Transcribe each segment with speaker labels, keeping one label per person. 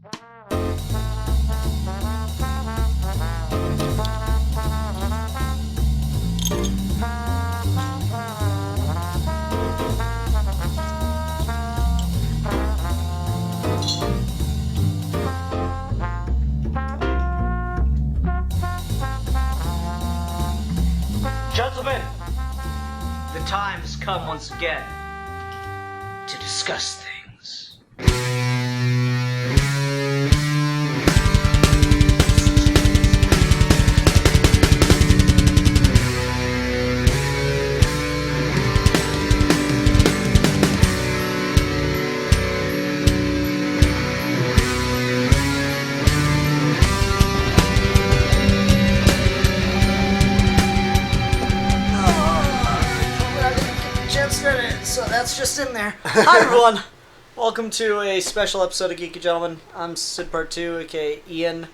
Speaker 1: Gentlemen, the time has come once again to discuss things. So that's just in there. Hi everyone! Welcome to a special episode of Geeky Gentlemen. I'm Sid Part 2, aka Ian.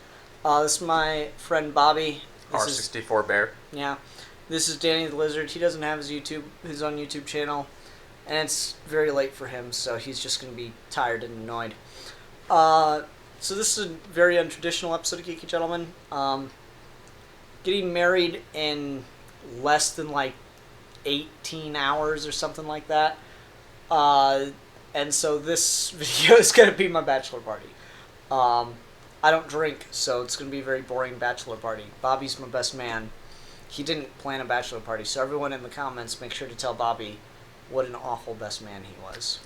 Speaker 1: This is my friend Bobby.
Speaker 2: R64 Bear.
Speaker 1: Yeah. This is Danny the Lizard. He doesn't have his own YouTube channel. And it's very late for him, so he's just going to be tired and annoyed. So this is a very untraditional episode of Geeky Gentlemen. Getting married in less than 18 hours or something like that. And so this video is going to be my bachelor party. I don't drink, so it's going to be a very boring bachelor party. Bobby's my best man. He didn't plan a bachelor party, so everyone in the comments make sure to tell Bobby what an awful best man he was.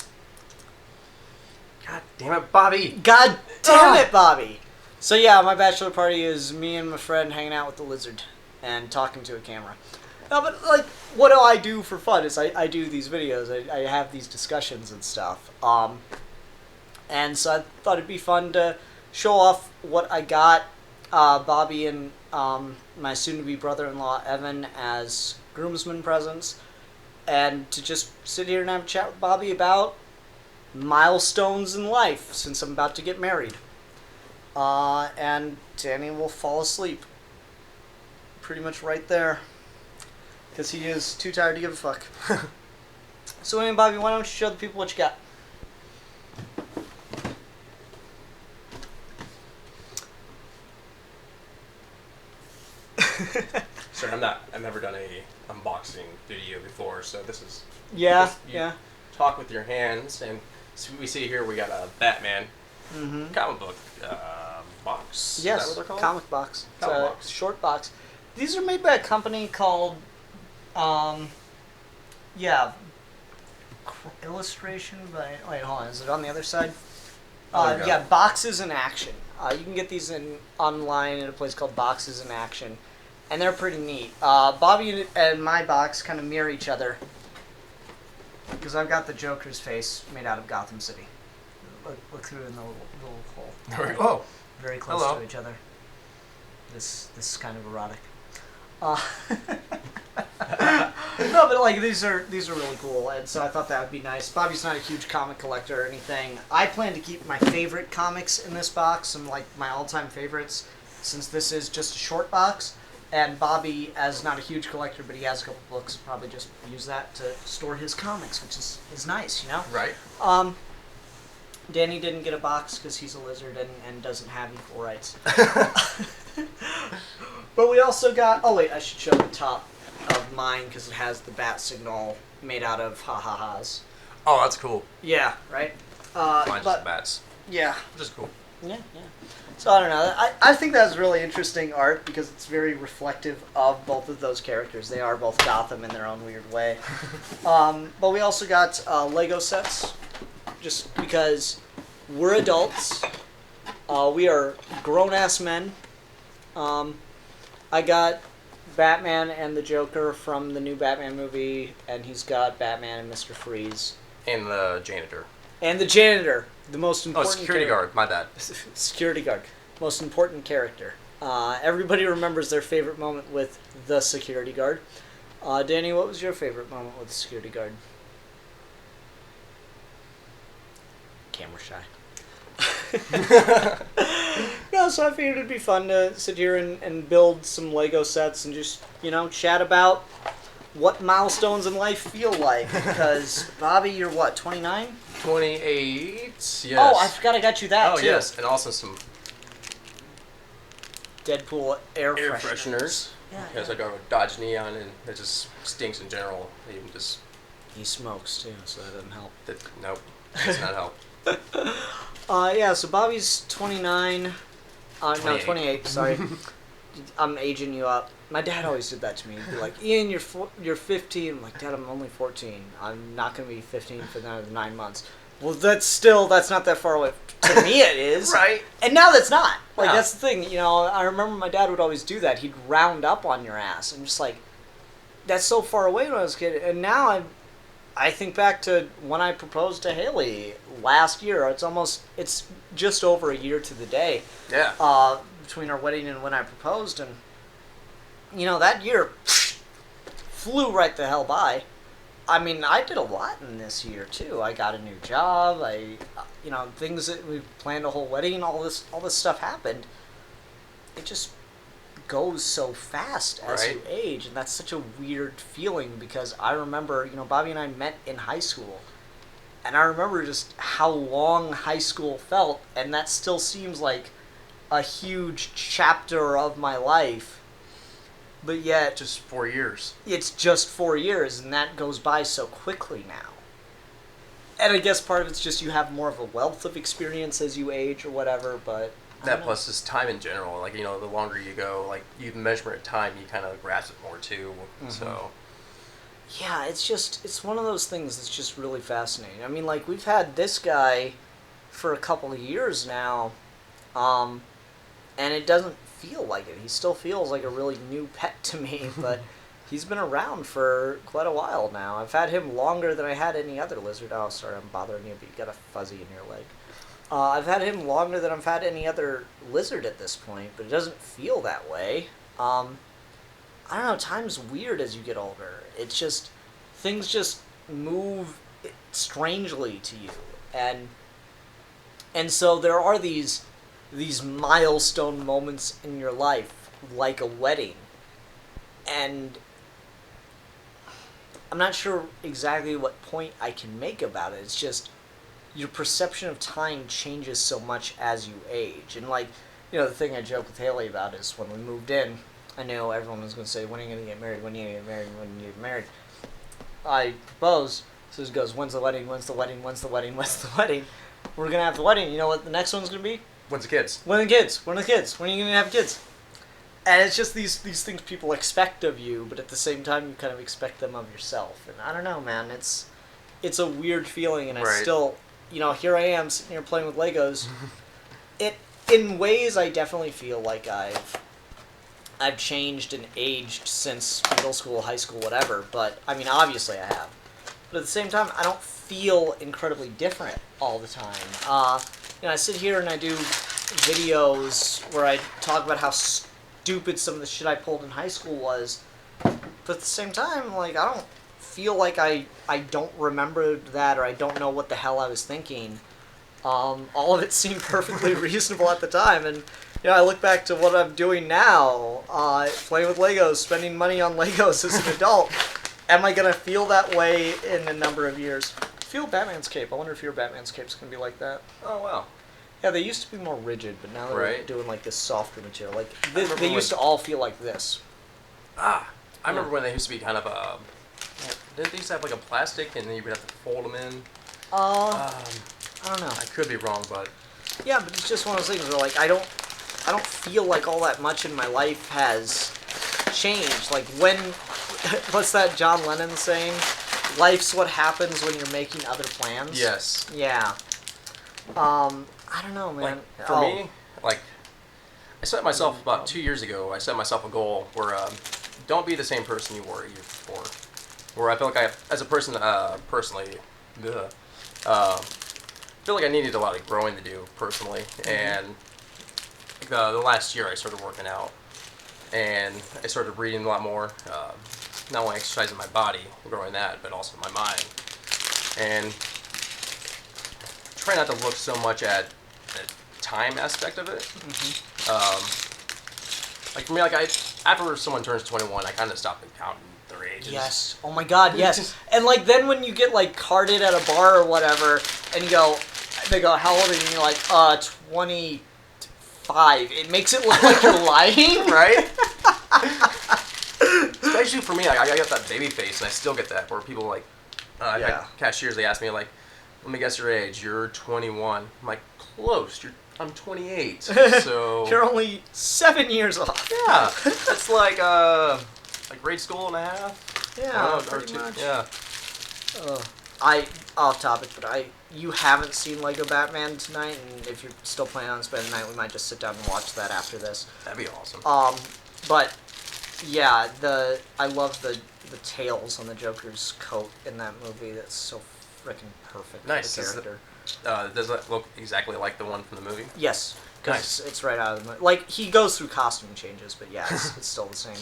Speaker 2: God damn it, Bobby!
Speaker 1: God damn it, Bobby! So yeah, my bachelor party is me and my friend hanging out with the lizard and talking to a camera. No, but what do I do for fun is I do these videos. I have these discussions and stuff. And so I thought it'd be fun to show off what I got Bobby and my soon-to-be brother-in-law Evan as groomsmen presents, and to just sit here and have a chat with Bobby about milestones in life since I'm about to get married. And Danny will fall asleep pretty much right there, because he is too tired to give a fuck. So anyway, Bobby, why don't you show the people what you got?
Speaker 2: Sorry, I've never done a unboxing video before, so this is...
Speaker 1: Yeah,
Speaker 2: you
Speaker 1: yeah.
Speaker 2: Talk with your hands, and so we see here we got a Batman comic book box.
Speaker 1: Yes,
Speaker 2: is that what they're called?
Speaker 1: comic box.
Speaker 2: Comic
Speaker 1: It's a
Speaker 2: box.
Speaker 1: short box. These are made by a company called, Illustration by... Wait, hold on. Is it on the other side? Yeah, Boxes in Action. You can get these online at a place called Boxes in Action, and they're pretty neat. Bobby and my box kind of mirror each other, because I've got the Joker's face made out of Gotham City. Look through in the little hole.
Speaker 2: Oh,
Speaker 1: very close
Speaker 2: hello.
Speaker 1: to each other. This is kind of erotic. No, but these are really cool, and so I thought that would be nice. Bobby's not a huge comic collector or anything. I plan to keep my favorite comics in this box, some my all-time favorites, since this is just a short box. And Bobby, as not a huge collector, but he has a couple books, probably just use that to store his comics, which is nice, you know?
Speaker 2: Right.
Speaker 1: Danny didn't get a box because he's a lizard and doesn't have equal rights. But we also got... Oh, wait, I should show the top of mine because it has the bat signal made out of ha-ha-has.
Speaker 2: Oh, that's cool.
Speaker 1: Yeah, right?
Speaker 2: Mine's just bats.
Speaker 1: Yeah.
Speaker 2: Which is cool.
Speaker 1: Yeah. So, I don't know. I think that's really interesting art because it's very reflective of both of those characters. They are both Gotham in their own weird way. But we also got Lego sets, just because we're adults. We are grown-ass men. I got Batman and the Joker from the new Batman movie, and he's got Batman and Mr. Freeze.
Speaker 2: And the janitor.
Speaker 1: And the janitor, the most important
Speaker 2: security guard, my bad.
Speaker 1: Security guard, most important character. Everybody remembers their favorite moment with the security guard. Danny, what was your favorite moment with the security guard? Camera shy. No, so I figured it'd be fun to sit here and build some Lego sets and just, chat about what milestones in life feel like. Because, Bobby, you're what, 29?
Speaker 2: 28, yes.
Speaker 1: Oh, I forgot I got you that, too.
Speaker 2: Oh, yes, and also some
Speaker 1: Deadpool air
Speaker 2: fresheners.
Speaker 1: Yeah,
Speaker 2: Because
Speaker 1: yeah.
Speaker 2: I go with Dodge Neon, and it just stinks in general. Even just...
Speaker 1: He smokes, too, so that doesn't help.
Speaker 2: Nope, does not help.
Speaker 1: Yeah, so Bobby's 29. No, 28, sorry. I'm aging you up. My dad always did that to me. He'd be like, Ian, you're 15. I'm like, Dad, I'm only 14. I'm not going to be 15 for another 9 months. Well, that's not that far away. To me, it is.
Speaker 2: Right.
Speaker 1: And now that's not. Like,
Speaker 2: No.
Speaker 1: that's the thing. You know, I remember my dad would always do that. He'd round up on your ass. I'm just like, that's so far away when I was a kid. And now I think back to when I proposed to Haley last year. It's just over a year to the day.
Speaker 2: Yeah.
Speaker 1: Between our wedding and when I proposed, and you know, that year flew right the hell by. I mean, I did a lot in this year too. I got a new job. Things that we planned a whole wedding. All this stuff happened. It just goes so fast as you age, and that's such a weird feeling because I remember, Bobby and I met in high school, and I remember just how long high school felt, and that still seems like a huge chapter of my life, but yet
Speaker 2: Just 4 years.
Speaker 1: it's just 4 years, and that goes by so quickly now. And I guess part of it's just you have more of a wealth of experience as you age or whatever, but
Speaker 2: That plus just time in general. Like, the longer you go, like, you measure at time, you kind of grasp it more too. Mm-hmm. So...
Speaker 1: yeah, it's one of those things that's just really fascinating. I mean, like, we've had this guy for a couple of years now, and it doesn't feel like it. He still feels like a really new pet to me, but he's been around for quite a while now. I've had him longer than I had any other lizard. Oh, sorry, I'm bothering you, but you got a fuzzy in your leg. I've had him longer than I've had any other lizard at this point, but it doesn't feel that way. I don't know, time's weird as you get older. It's just, things just move strangely to you. And so there are these milestone moments in your life, like a wedding. And I'm not sure exactly what point I can make about it. It's just, your perception of time changes so much as you age. And the thing I joke with Haley about is when we moved in, I knew everyone was going to say, when are you going to get married, when are you going to get married, when are you going to get married? I proposed, so it goes, when's the wedding, when's the wedding, when's the wedding, when's the wedding? We're going to have the wedding. You know what the next one's going to be?
Speaker 2: When's the kids?
Speaker 1: When are the kids? When are the kids? When are you going to have kids? And it's just these things people expect of you, but at the same time you kind of expect them of yourself. And I don't know, man, it's a weird feeling, and I still... here I am sitting here playing with Legos. In ways, I definitely feel like I've changed and aged since middle school, high school, whatever. But I mean, obviously I have. But at the same time, I don't feel incredibly different all the time. I sit here and I do videos where I talk about how stupid some of the shit I pulled in high school was. But at the same time, I don't feel like I don't remember that, or I don't know what the hell I was thinking. All of it seemed perfectly reasonable at the time, and I look back to what I'm doing now, playing with Legos, spending money on Legos as an adult. Am I gonna feel that way in a number of years? Feel Batman's cape. I wonder if your Batman's cape's gonna be like that.
Speaker 2: Oh wow.
Speaker 1: Yeah, they used to be more rigid, but now they're doing this softer material. They used to all feel like this.
Speaker 2: I remember when they used to be kind of didn't they used to have a plastic and then you would have to fold them in?
Speaker 1: I don't know.
Speaker 2: I could be wrong, but...
Speaker 1: Yeah, but it's just one of those things where, I don't feel like all that much in my life has changed. What's that John Lennon saying? Life's what happens when you're making other plans?
Speaker 2: Yes.
Speaker 1: Yeah. I don't know, man.
Speaker 2: For me, I set myself about 2 years ago, I set myself a goal where, don't be the same person you were a year before. Where I feel like as a person, personally, feel like I needed a lot of growing to do personally, and the last year I started working out, and I started reading a lot more, not only exercising my body, growing that, but also my mind, and try not to look so much at the time aspect of it. For me, after someone turns 21, I kind of stop counting their ages.
Speaker 1: Yes. Oh my God, yes. And like then when you get like carded at a bar or whatever, and they go, how old are you? And you're like, 25. It makes it look like you're lying,
Speaker 2: Right? Especially for me, I got that baby face, and I still get that where people like, cashiers, they ask me like, let me guess your age. You're 21. I'm like, close. I'm 28. So
Speaker 1: You're only 7 years off.
Speaker 2: yeah, it's like grade school and a half.
Speaker 1: Yeah,
Speaker 2: or
Speaker 1: pretty
Speaker 2: two.
Speaker 1: much.
Speaker 2: Yeah.
Speaker 1: Off topic, but you haven't seen Lego Batman tonight, and if you're still planning on spending the night, we might just sit down and watch that after this.
Speaker 2: That'd be awesome.
Speaker 1: But yeah, I love the tails on the Joker's coat in that movie. That's so freaking perfect.
Speaker 2: Nice.
Speaker 1: For the character.
Speaker 2: Does that look exactly like the one from the movie?
Speaker 1: Yes.
Speaker 2: Nice.
Speaker 1: It's right out of the movie. Like, he goes through costume changes, but yeah, it's still the same.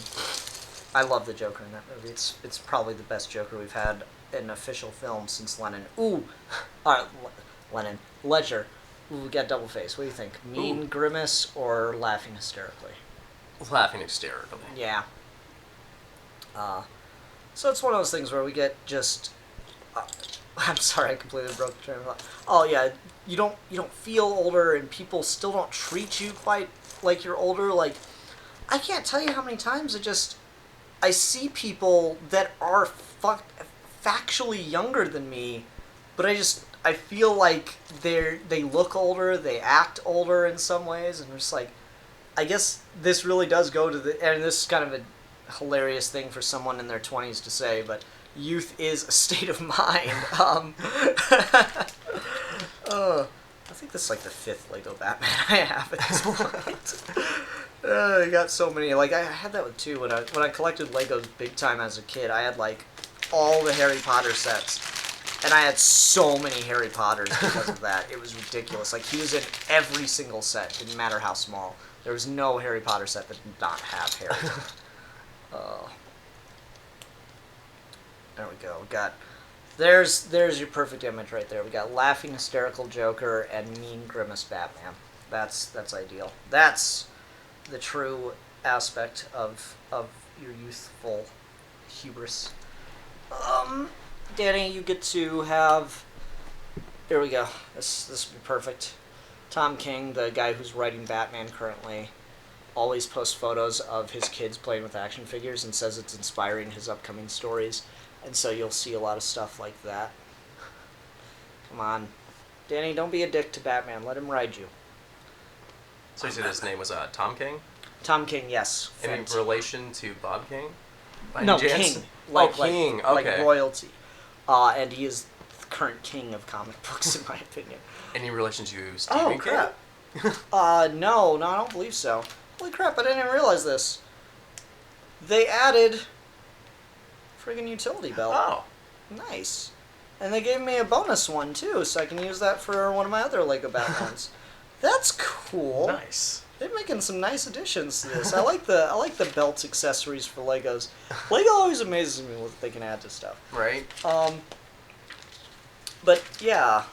Speaker 1: I love the Joker in that movie. It's probably the best Joker we've had in official film since Lennon. Ooh! Lennon. Ledger. Ooh, we got double face. What do you think? Mean Grimace or laughing hysterically?
Speaker 2: Laughing hysterically.
Speaker 1: Yeah. So it's one of those things where we get just... I'm sorry, I completely broke the train of thought. Oh yeah, you don't feel older, and people still don't treat you quite like you're older. Like, I can't tell you how many times I see people that are factually younger than me, but I feel like they look older, they act older in some ways, and it's like, I guess this really does go to and this is kind of a hilarious thing for someone in their 20s to say, but youth is a state of mind. I think this is like the 5th Lego Batman I have at this point. I got so many. Like, I had that with two when I collected Legos big time as a kid. I had like all the Harry Potter sets, and I had so many Harry Potters because of that. It was ridiculous. Like, he was in every single set. Didn't matter how small. There was no Harry Potter set that did not have Harry. There we go. We got there's your perfect image right there. We got laughing hysterical Joker and mean grimace Batman. That's ideal. That's the true aspect of your youthful hubris. Danny, you get to have. There we go. This would be perfect. Tom King, the guy who's writing Batman currently, always posts photos of his kids playing with action figures and says it's inspiring his upcoming stories. And so you'll see a lot of stuff like that. Come on. Danny, don't be a dick to Batman. Let him ride you.
Speaker 2: So you said his name was Tom King?
Speaker 1: Tom King, yes.
Speaker 2: In relation to Bob King?
Speaker 1: No, King.
Speaker 2: King. Okay.
Speaker 1: Like royalty. And he is the current king of comic books, in my opinion.
Speaker 2: Any relation to Stephen King?
Speaker 1: Crap. No, I don't believe so. Holy crap, I didn't even realize this. They added friggin' utility belt.
Speaker 2: Oh.
Speaker 1: Nice. And they gave me a bonus one, too, so I can use that for one of my other Lego Batmans. That's cool.
Speaker 2: Nice.
Speaker 1: They're making some nice additions to this. I like the belt accessories for Legos. Lego always amazes me what they can add to stuff.
Speaker 2: Right.
Speaker 1: But yeah,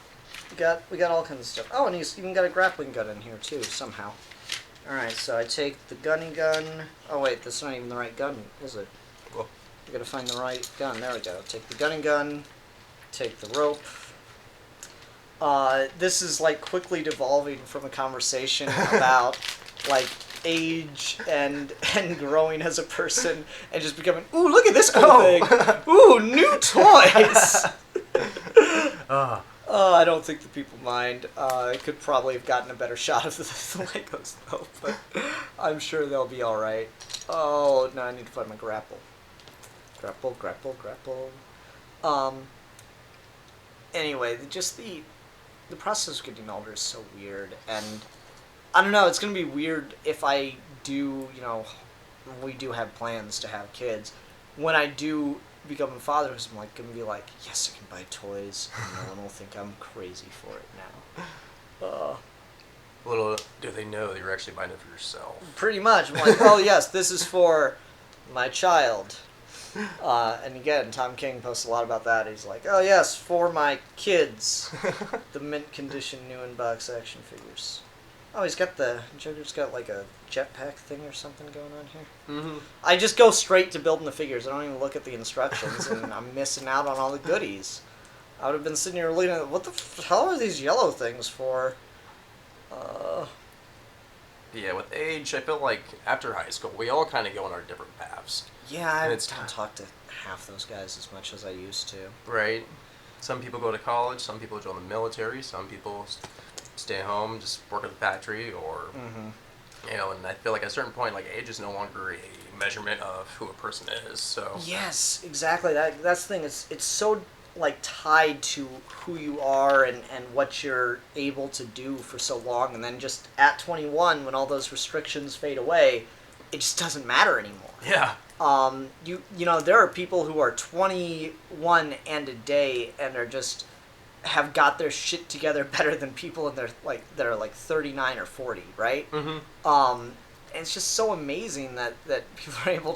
Speaker 1: we got all kinds of stuff. Oh, and he's even got a grappling gun in here too somehow. All right, so I take the gunny gun. Oh wait, that's not even the right gun, is it?
Speaker 2: Well,
Speaker 1: I gotta find the right gun. There we go. Take the gunning gun. Take the rope. This is like quickly devolving from a conversation about like age and growing as a person and just becoming, ooh, look at this cool thing. Ooh, new toys. I don't think the people mind. I could probably have gotten a better shot of the Legos though, but I'm sure they'll be all right. Oh, no, I need to find my grapple. Grapple. Anyway, just the process of getting older is so weird, and I don't know, it's going to be weird if I do, we do have plans to have kids. When I do become a father, I'm like going to be like, yes, I can buy toys, and no one will think I'm crazy for it now.
Speaker 2: Little do they know that you're actually buying it for yourself.
Speaker 1: Pretty much. I'm like, oh yes, this is for my child. And again, Tom King posts a lot about that. He's like, oh yes, for my kids. The mint condition new in box action figures. Oh, Joker's got like a jetpack thing or something going on here.
Speaker 2: Mm-hmm.
Speaker 1: I just go straight to building the figures. I don't even look at the instructions, and I'm missing out on all the goodies. I would have been sitting here looking at what the hell are these yellow things for?
Speaker 2: Yeah, with age, I feel like after high school, we all kind of go on our different paths.
Speaker 1: Yeah, I
Speaker 2: And
Speaker 1: don't talk to half those guys as much as I used to.
Speaker 2: right. Some people go to college, some people join the military, some people stay home, just work at the factory, or
Speaker 1: Mm-hmm.
Speaker 2: you know. And I feel like at a certain point, like age is no longer a measurement of who a person is. So
Speaker 1: Yes, exactly. That's the thing. It's so like tied to who you are and what you're able to do for so long, and then just at 21, when all those restrictions fade away, it just doesn't matter anymore.
Speaker 2: yeah,
Speaker 1: You know, there are people who are 21 and a day and are just have got their shit together better than people in their like that are like 39 or 40, right? And it's just so amazing that people are able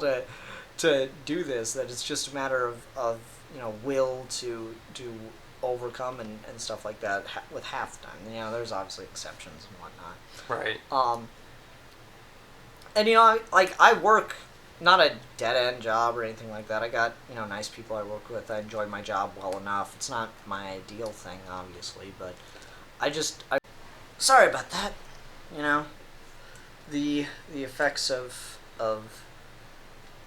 Speaker 1: to do this, that it's just a matter of you know, will to overcome and stuff like that with half time. You know, there's obviously exceptions and whatnot.
Speaker 2: right.
Speaker 1: And you know, like I work not a dead end job or anything like that. I got, you know, nice people I work with. I enjoy my job well enough. It's not my ideal thing, obviously, but I sorry about that. You know, the effects of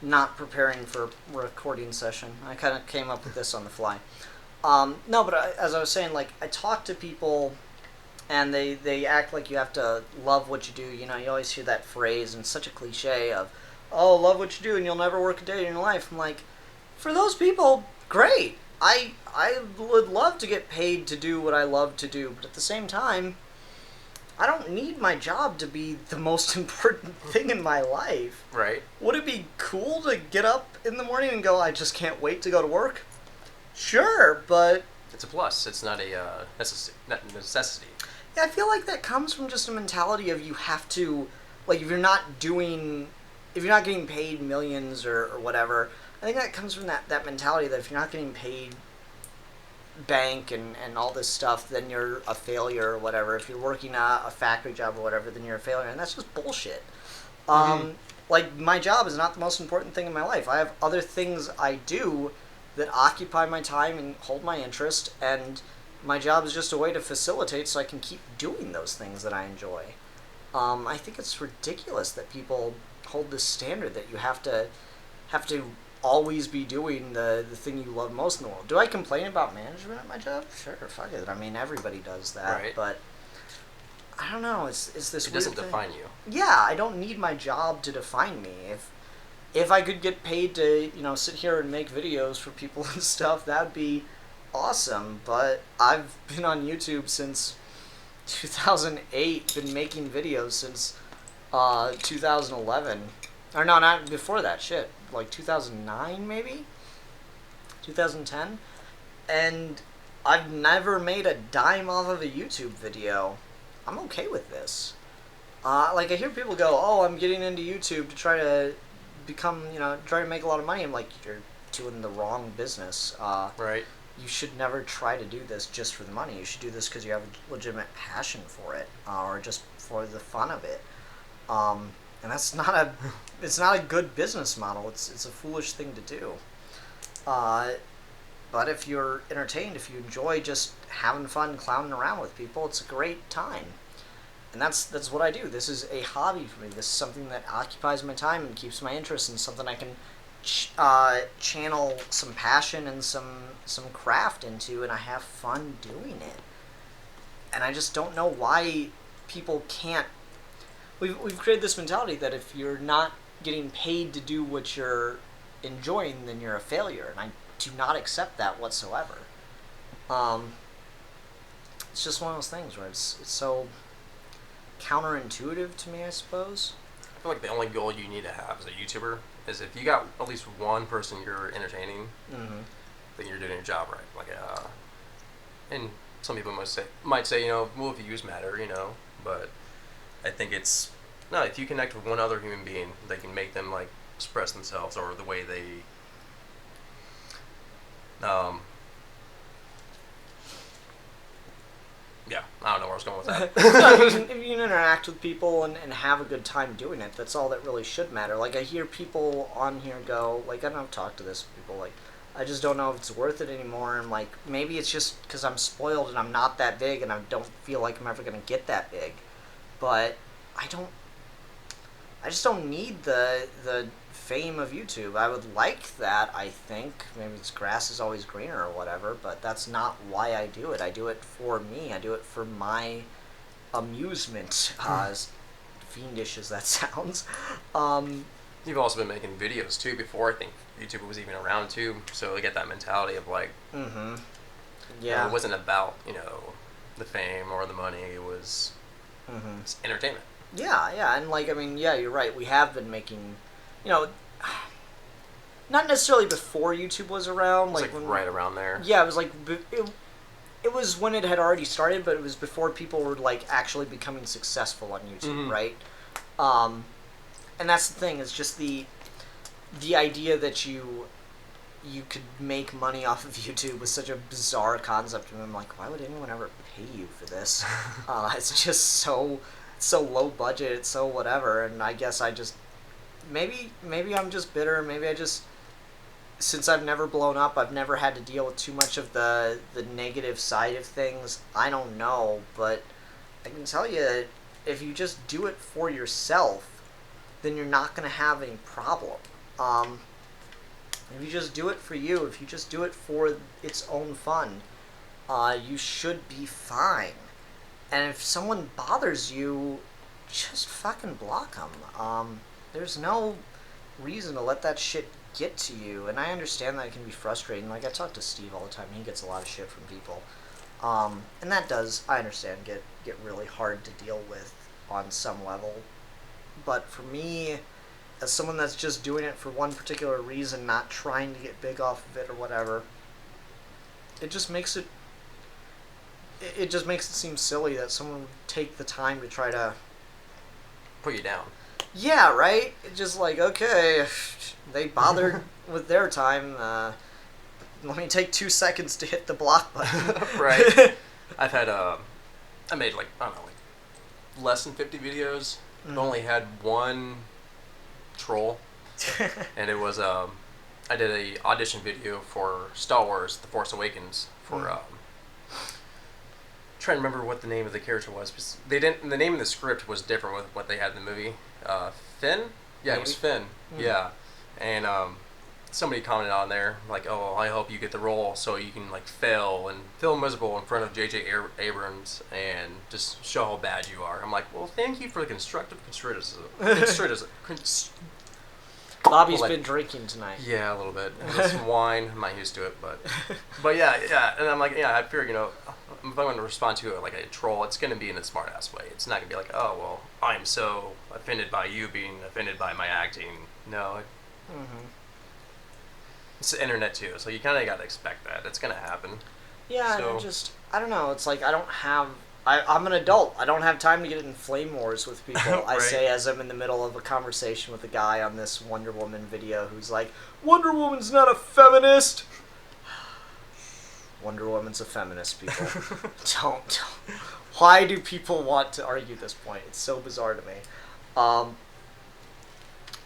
Speaker 1: not preparing for a recording session. I kind of came up with this on the fly. No, but as I was saying, like I talk to people and they act like you have to love what you do. You know, you always hear that phrase, and such a cliche of, oh, love what you do and you'll never work a day in your life. I'm like, for those people, great. I would love to get paid to do what I love to do, but at the same time, I don't need my job to be the most important thing in my life.
Speaker 2: Right.
Speaker 1: Would it be cool to get up in the morning and go, I just can't wait to go to work? Sure, but
Speaker 2: It's a plus. It's not a necessity.
Speaker 1: yeah, I feel like that comes from just a mentality of you have to, like, if you're not getting paid millions or whatever, I think that comes from that mentality that if you're not getting paid bank and all this stuff, then you're a failure or whatever. If you're working a factory job or whatever, then you're a failure, and that's just bullshit. Like, my job is not the most important thing in my life. I have other things I do that occupy my time and hold my interest, and my job is just a way to facilitate so I can keep doing those things that I enjoy. I think it's ridiculous that people hold this standard that you have to always be doing the thing you love most in the world. Do I complain about management at my job? Sure, fuck it. I mean, everybody does that.
Speaker 2: Right.
Speaker 1: But I don't know. It's this
Speaker 2: It
Speaker 1: weird
Speaker 2: doesn't
Speaker 1: thing.
Speaker 2: define you.
Speaker 1: Yeah, I don't need my job to define me. If I could get paid to, you know, sit here and make videos for people and stuff, that'd be awesome. But I've been on YouTube since 2008, been making videos since 2011. Or no, not before that, shit. Like 2009 maybe? 2010? And I've never made a dime off of a YouTube video. I'm okay with this. Like I hear people go, oh, I'm getting into YouTube to try to become, you know, try to make a lot of money. I'm like, you're doing the wrong business.
Speaker 2: Right.
Speaker 1: You should never try to do this just for the money. You should do this because you have a legitimate passion for it, or just for the fun of it. And that's not it's not a good business model. It's a foolish thing to do. But if you're entertained, if you enjoy just having fun, clowning around with people, it's a great time. And that's what I do. This is a hobby for me. This is something that occupies my time and keeps my interest, and something I can channel some passion and some craft into, and I have fun doing it. And I just don't know why people can't. We've created this mentality that if you're not getting paid to do what you're enjoying, then you're a failure, and I do not accept that whatsoever. It's just one of those things where it's so counterintuitive to me, I suppose.
Speaker 2: I feel like the only goal you need to have as a YouTuber is if you got at least one person you're entertaining, then you're doing your job right. Like, and some people might say, you know, well, views matter, you know, but I think it's no. If you connect with one other human being, they can make them like express themselves, or the way they Yeah, I don't know where I was going with that.
Speaker 1: No, if you can interact with people and have a good time doing it, that's all that really should matter. Like, I hear people on here go, like, I don't know, talk to this people, like, I just don't know if it's worth it anymore, and, like, maybe it's just because I'm spoiled and I'm not that big and I don't feel like I'm ever going to get that big. But I just don't need the fame of YouTube. I would like that, I think. Maybe it's grass is always greener or whatever, but that's not why I do it. I do it for me. I do it for my amusement, as fiendish as that sounds.
Speaker 2: You've also been making videos too before I think YouTube was even around too, so they get that mentality of like,
Speaker 1: Mm-hmm.
Speaker 2: you know,
Speaker 1: Yeah.
Speaker 2: it wasn't about, you know, the fame or the money. It was
Speaker 1: Mm-hmm.
Speaker 2: it's entertainment.
Speaker 1: Yeah, yeah, and like, I mean, yeah, you're right. We have been making, you know, not necessarily before YouTube was around.
Speaker 2: It was
Speaker 1: Like,
Speaker 2: like
Speaker 1: when,
Speaker 2: right around there.
Speaker 1: yeah, it was like it was when it had already started, but it was before people were like actually becoming successful on YouTube,
Speaker 2: Mhm.
Speaker 1: right? And that's the thing. It's just the idea that you could make money off of YouTube was such a bizarre concept, and I'm like, why would anyone ever pay you for this? It's just so low budget. It's so whatever, and I guess I just maybe I'm just bitter. Maybe I just, since I've never blown up, I've never had to deal with too much of the negative side of things. I don't know, but I can tell you, if you just do it for yourself, then you're not going to have any problem. If you just do it for you, if you just do it for its own fun, you should be fine. And if someone bothers you, just fucking block them. There's no reason to let that shit get to you. And I understand that it can be frustrating. Like, I talk to Steve all the time. He gets a lot of shit from people. And that does, I understand, get really hard to deal with on some level. But for me, as someone that's just doing it for one particular reason, not trying to get big off of it or whatever, it just makes it seem silly that someone would take the time to try to
Speaker 2: Put you down.
Speaker 1: Yeah, right? It's just like, okay, they bothered with their time. Let me take 2 seconds to hit the block button.
Speaker 2: Right. I've had I made like, I don't know, like less than 50 videos. I've only had one troll, and it was I did a audition video for Star Wars: The Force Awakens for trying to remember what the name of the character was. Because they didn't. The name of the script was different with what they had in the movie. Finn. Yeah,
Speaker 1: Maybe.
Speaker 2: it was Finn. Yeah, and somebody commented on there like, "Oh, I hope you get the role so you can like fail and feel miserable in front of J.J. Abrams and just show how bad you are." I'm like, "Well, thank you for the constructive criticism."
Speaker 1: Bobby's
Speaker 2: Well, like-
Speaker 1: been drinking tonight.
Speaker 2: Yeah, a little bit. Just some wine. I'm not used to it, but yeah. And I'm like, yeah, I figure, you know, if I'm going to respond to it like a troll, it's going to be in a smart ass way. It's not going to be like, oh well, I'm so offended by you being offended by my acting. No, it's the internet too, so you kind of got to expect that. It's going to happen.
Speaker 1: Yeah,
Speaker 2: So-
Speaker 1: and I don't know. It's like I'm an adult. I don't have time to get in flame wars with people. I
Speaker 2: Right.
Speaker 1: say as I'm in the middle of a conversation with a guy on this Wonder Woman video who's like, Wonder Woman's not a feminist. Wonder Woman's a feminist, people. don't. Why do people want to argue this point? It's so bizarre to me.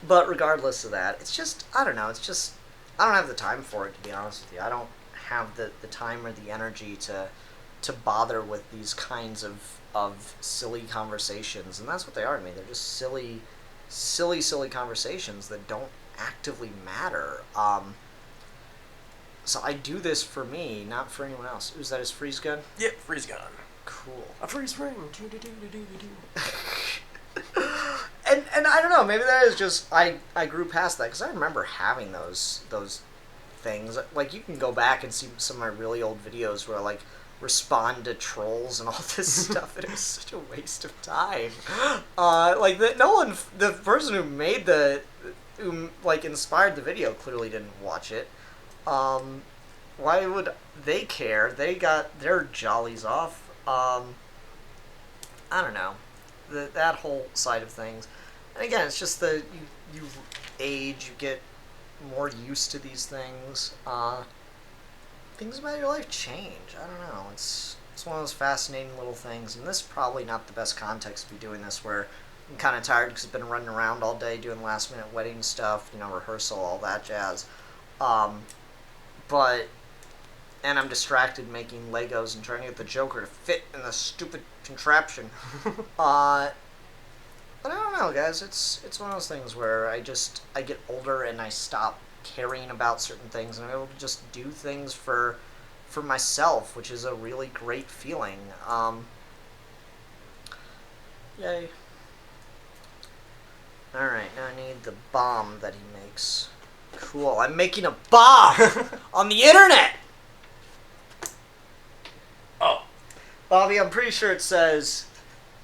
Speaker 1: But regardless of that, it's just, I don't know. It's just, I don't have the time for it, to be honest with you. I don't have the time or the energy to bother with these kinds of silly conversations, and that's what they are to me. They're just silly conversations that don't actively matter. So I do this for me, not for anyone else. Is that his freeze gun?
Speaker 2: Yep, freeze gun.
Speaker 1: Cool.
Speaker 2: A freeze frame.
Speaker 1: And I don't know, maybe that is just, I grew past that, because I remember having those things. Like, you can go back and see some of my really old videos where I, like, respond to trolls and all this stuff, and it was such a waste of time. Like, the person who made who, like, inspired the video clearly didn't watch it. Why would they care? They got their jollies off. I don't know. That whole side of things. And again, it's just you age, you get more used to these things. Things about your life change. I don't know. It's It's one of those fascinating little things, and this is probably not the best context to be doing this, where I'm kind of tired because I've been running around all day doing last-minute wedding stuff, rehearsal, all that jazz. But, and I'm distracted making Legos and trying to get the Joker to fit in the stupid contraption. But I don't know, guys. It's one of those things where I get older and I stop caring about certain things, and I'm able to just do things for myself, which is a really great feeling. Yay. Alright, now I need the bomb that he makes. Cool, I'm making a bomb on the internet!
Speaker 2: Oh.
Speaker 1: Bobby, I'm pretty sure it says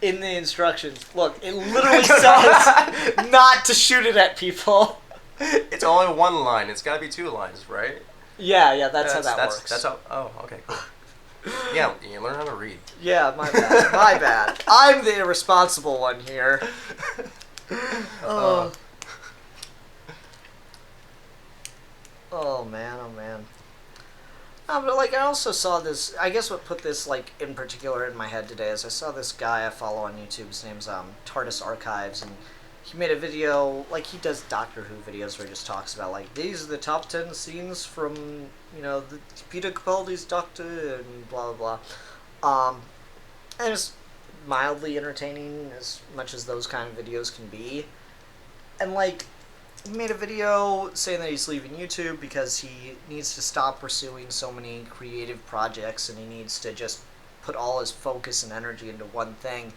Speaker 1: in the instructions, look, it literally says not to shoot it at people.
Speaker 2: It's only one line. It's got to be 2 lines, right?
Speaker 1: Yeah, that's how that works.
Speaker 2: That's how. Oh, okay, cool. Yeah, you learn how to read.
Speaker 1: Yeah, my bad. My bad. I'm the irresponsible one here. Oh. Oh man, oh man. But like, I also saw this. I guess what put this like in particular in my head today is I saw this guy I follow on YouTube. His name's TARDIS Archives, and he made a video, like he does Doctor Who videos where he just talks about like, these are the top 10 scenes from, the Peter Capaldi's Doctor and blah blah blah. And it's mildly entertaining as much as those kind of videos can be. And like, he made a video saying that he's leaving YouTube because he needs to stop pursuing so many creative projects and he needs to just put all his focus and energy into one thing.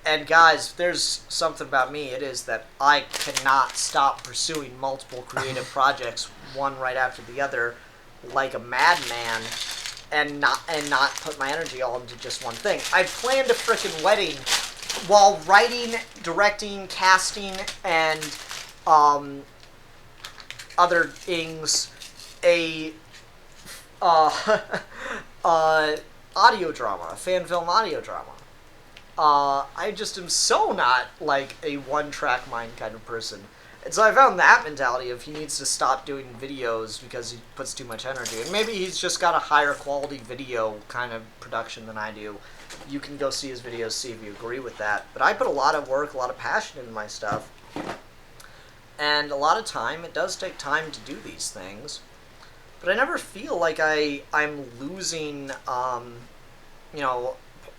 Speaker 1: And guys, if there's something about me, it is that I cannot stop pursuing multiple creative projects, one right after the other, like a madman, and not put my energy all into just one thing. I planned a frickin' wedding while writing, directing, casting, and other things, audio drama, a fan film audio drama. I just am so not like a one-track mind kind of person. And so I found that mentality of he needs to stop doing videos because he puts too much energy. And maybe he's just got a higher quality video kind of production than I do. You can go see his videos, see if you agree with that. But I put a lot of work, a lot of passion into my stuff. And a lot of time, it does take time to do these things. But I never feel like I'm losing,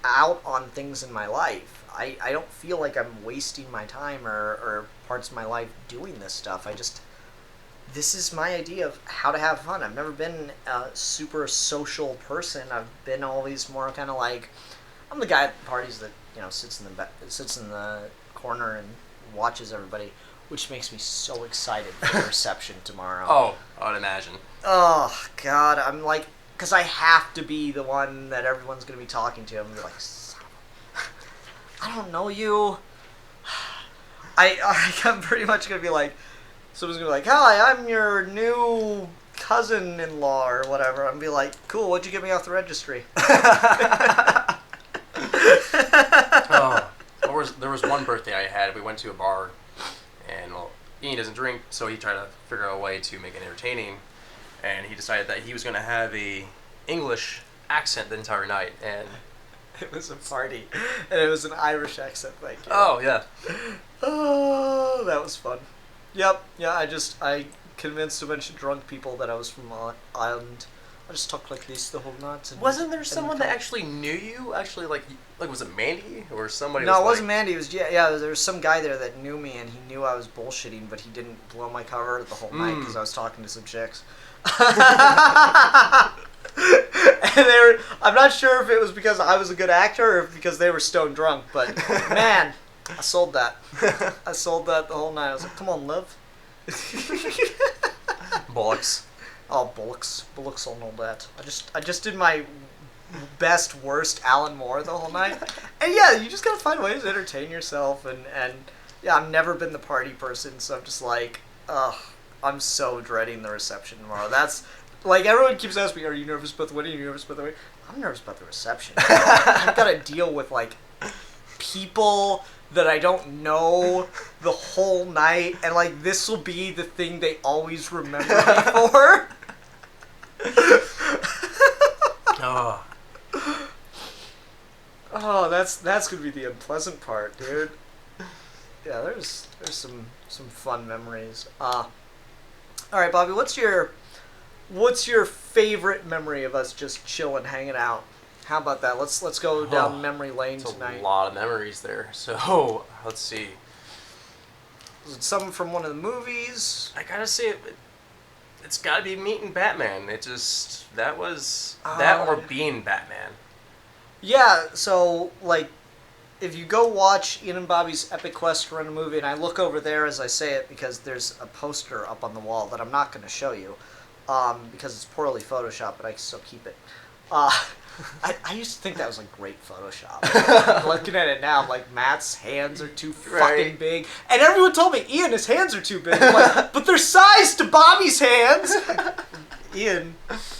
Speaker 1: out on things in my life. I don't feel like I'm wasting my time or parts of my life doing this stuff. This is my idea of how to have fun. I've never been a super social person. I've been always more kind of like, I'm the guy at parties that, sits in the corner and watches everybody, which makes me so excited for the reception tomorrow.
Speaker 2: Oh, I would imagine.
Speaker 1: Oh, God, I'm like, because I have to be the one that everyone's going to be talking to. I'm going to be like, I don't know you. I'm pretty much going to be like, someone's going to be like, hi, I'm your new cousin-in-law or whatever. I'm going to be like, cool, what'd you get me off the registry?
Speaker 2: Oh, there was one birthday I had. We went to a bar, and Ian doesn't drink, so he tried to figure out a way to make it entertaining. And he decided that he was going to have a English accent the entire night, and
Speaker 1: it was a party, and it was an Irish accent. Thank you.
Speaker 2: Oh yeah.
Speaker 1: Oh, that was fun. Yep. Yeah. I convinced a bunch of drunk people that I was from Ireland. I just talked like this the whole night.
Speaker 2: Wasn't there someone that actually knew you? Actually, like was it Mandy or somebody?
Speaker 1: No, it wasn't Mandy. It was there was some guy there that knew me, and he knew I was bullshitting, but he didn't blow my cover the whole night because I was talking to some chicks. And I'm not sure if it was because I was a good actor or if because they were stone drunk, but man, I sold that. I sold that the whole night. I was like, come on, love.
Speaker 2: Bollocks.
Speaker 1: Oh, bollocks. Bollocks on all that. I just did my best, worst Alan Moore the whole night. And yeah, you just gotta find ways to entertain yourself, and yeah, I've never been the party person, so I'm just like, ugh, I'm so dreading the reception tomorrow. That's, like, everyone keeps asking me, are you nervous about the wedding? Are you nervous about the wedding? I'm nervous about the reception. I've got to deal with, like, people that I don't know the whole night, and, like, this will be the thing they always remember me for.
Speaker 2: Oh.
Speaker 1: Oh, that's gonna be the unpleasant part, dude. Yeah, there's some fun memories. All right, Bobby, what's your favorite memory of us just chilling, hanging out? How about that? Let's go down memory lane tonight.
Speaker 2: A lot of memories there. So let's see.
Speaker 1: Was it something from one of the movies?
Speaker 2: I gotta say it's gotta be meeting Batman. That was that or being Batman.
Speaker 1: Yeah. So like, if you go watch Ian and Bobby's Epic Quest to Run a Movie, and I look over there as I say it because there's a poster up on the wall that I'm not going to show you because it's poorly photoshopped, but I can still keep it. I used to think that was like great Photoshop. Looking at it now, I'm like, Matt's hands are too fucking big. And everyone told me, Ian, his hands are too big. I'm like, but they're sized to Bobby's hands.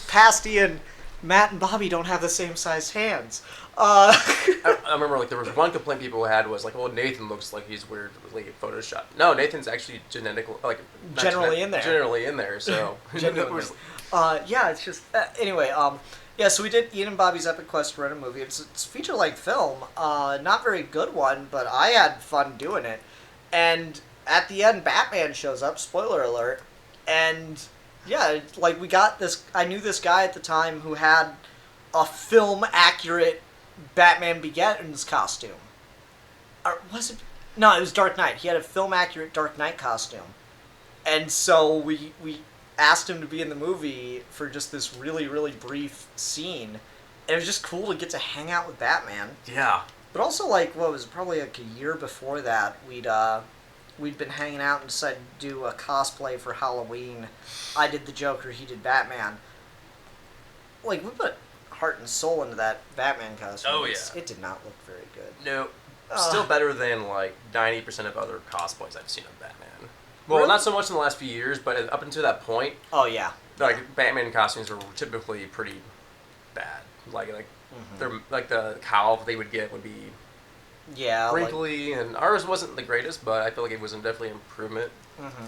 Speaker 1: Past Ian, Matt and Bobby don't have the same sized hands.
Speaker 2: I remember like there was one complaint people had was like, well, Nathan looks like he's weirdly photoshopped. No, Nathan's actually generally in there. So
Speaker 1: yeah, it's just anyway. Yeah, so we did Ian and Bobby's Epic Quest to Rent a Movie. It's a feature-length film, not very good one, but I had fun doing it. And at the end, Batman shows up. Spoiler alert. And yeah, like we got this. I knew this guy at the time who had a film-accurate Batman Begins costume. Or was it? No, it was Dark Knight. He had a film-accurate Dark Knight costume. And so we asked him to be in the movie for just this really, really brief scene. And it was just cool to get to hang out with Batman.
Speaker 2: Yeah.
Speaker 1: But also, like, what was it, probably like a year before that, we'd been hanging out and decided to do a cosplay for Halloween. I did the Joker, he did Batman. Like, we put heart and soul into that Batman costume.
Speaker 2: Oh, yeah.
Speaker 1: It did not look very good.
Speaker 2: No. Still better than, like, 90% of other cosplays I've seen of Batman. Well,
Speaker 1: really?
Speaker 2: Not so much in the last few years, but up until that point...
Speaker 1: Oh, yeah.
Speaker 2: Like, Batman costumes were typically pretty bad. They're, like, the cowl they would get would be...
Speaker 1: Yeah,
Speaker 2: wrinkly, and ours wasn't the greatest, but I feel like it was definitely an improvement.
Speaker 1: Mm-hmm.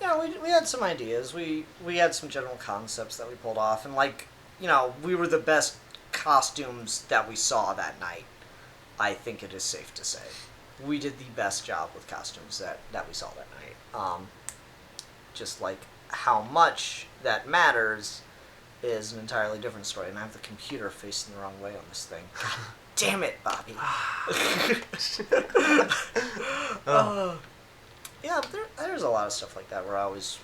Speaker 1: Yeah, we had some ideas. We had some general concepts that we pulled off, and like, you know, we were the best costumes that we saw that night. I think it is safe to say. We did the best job with costumes that we saw that night. Just like how much that matters is an entirely different story, and I have the computer facing the wrong way on this thing. God damn it, Bobby. Yeah, there's a lot of stuff like that where I was,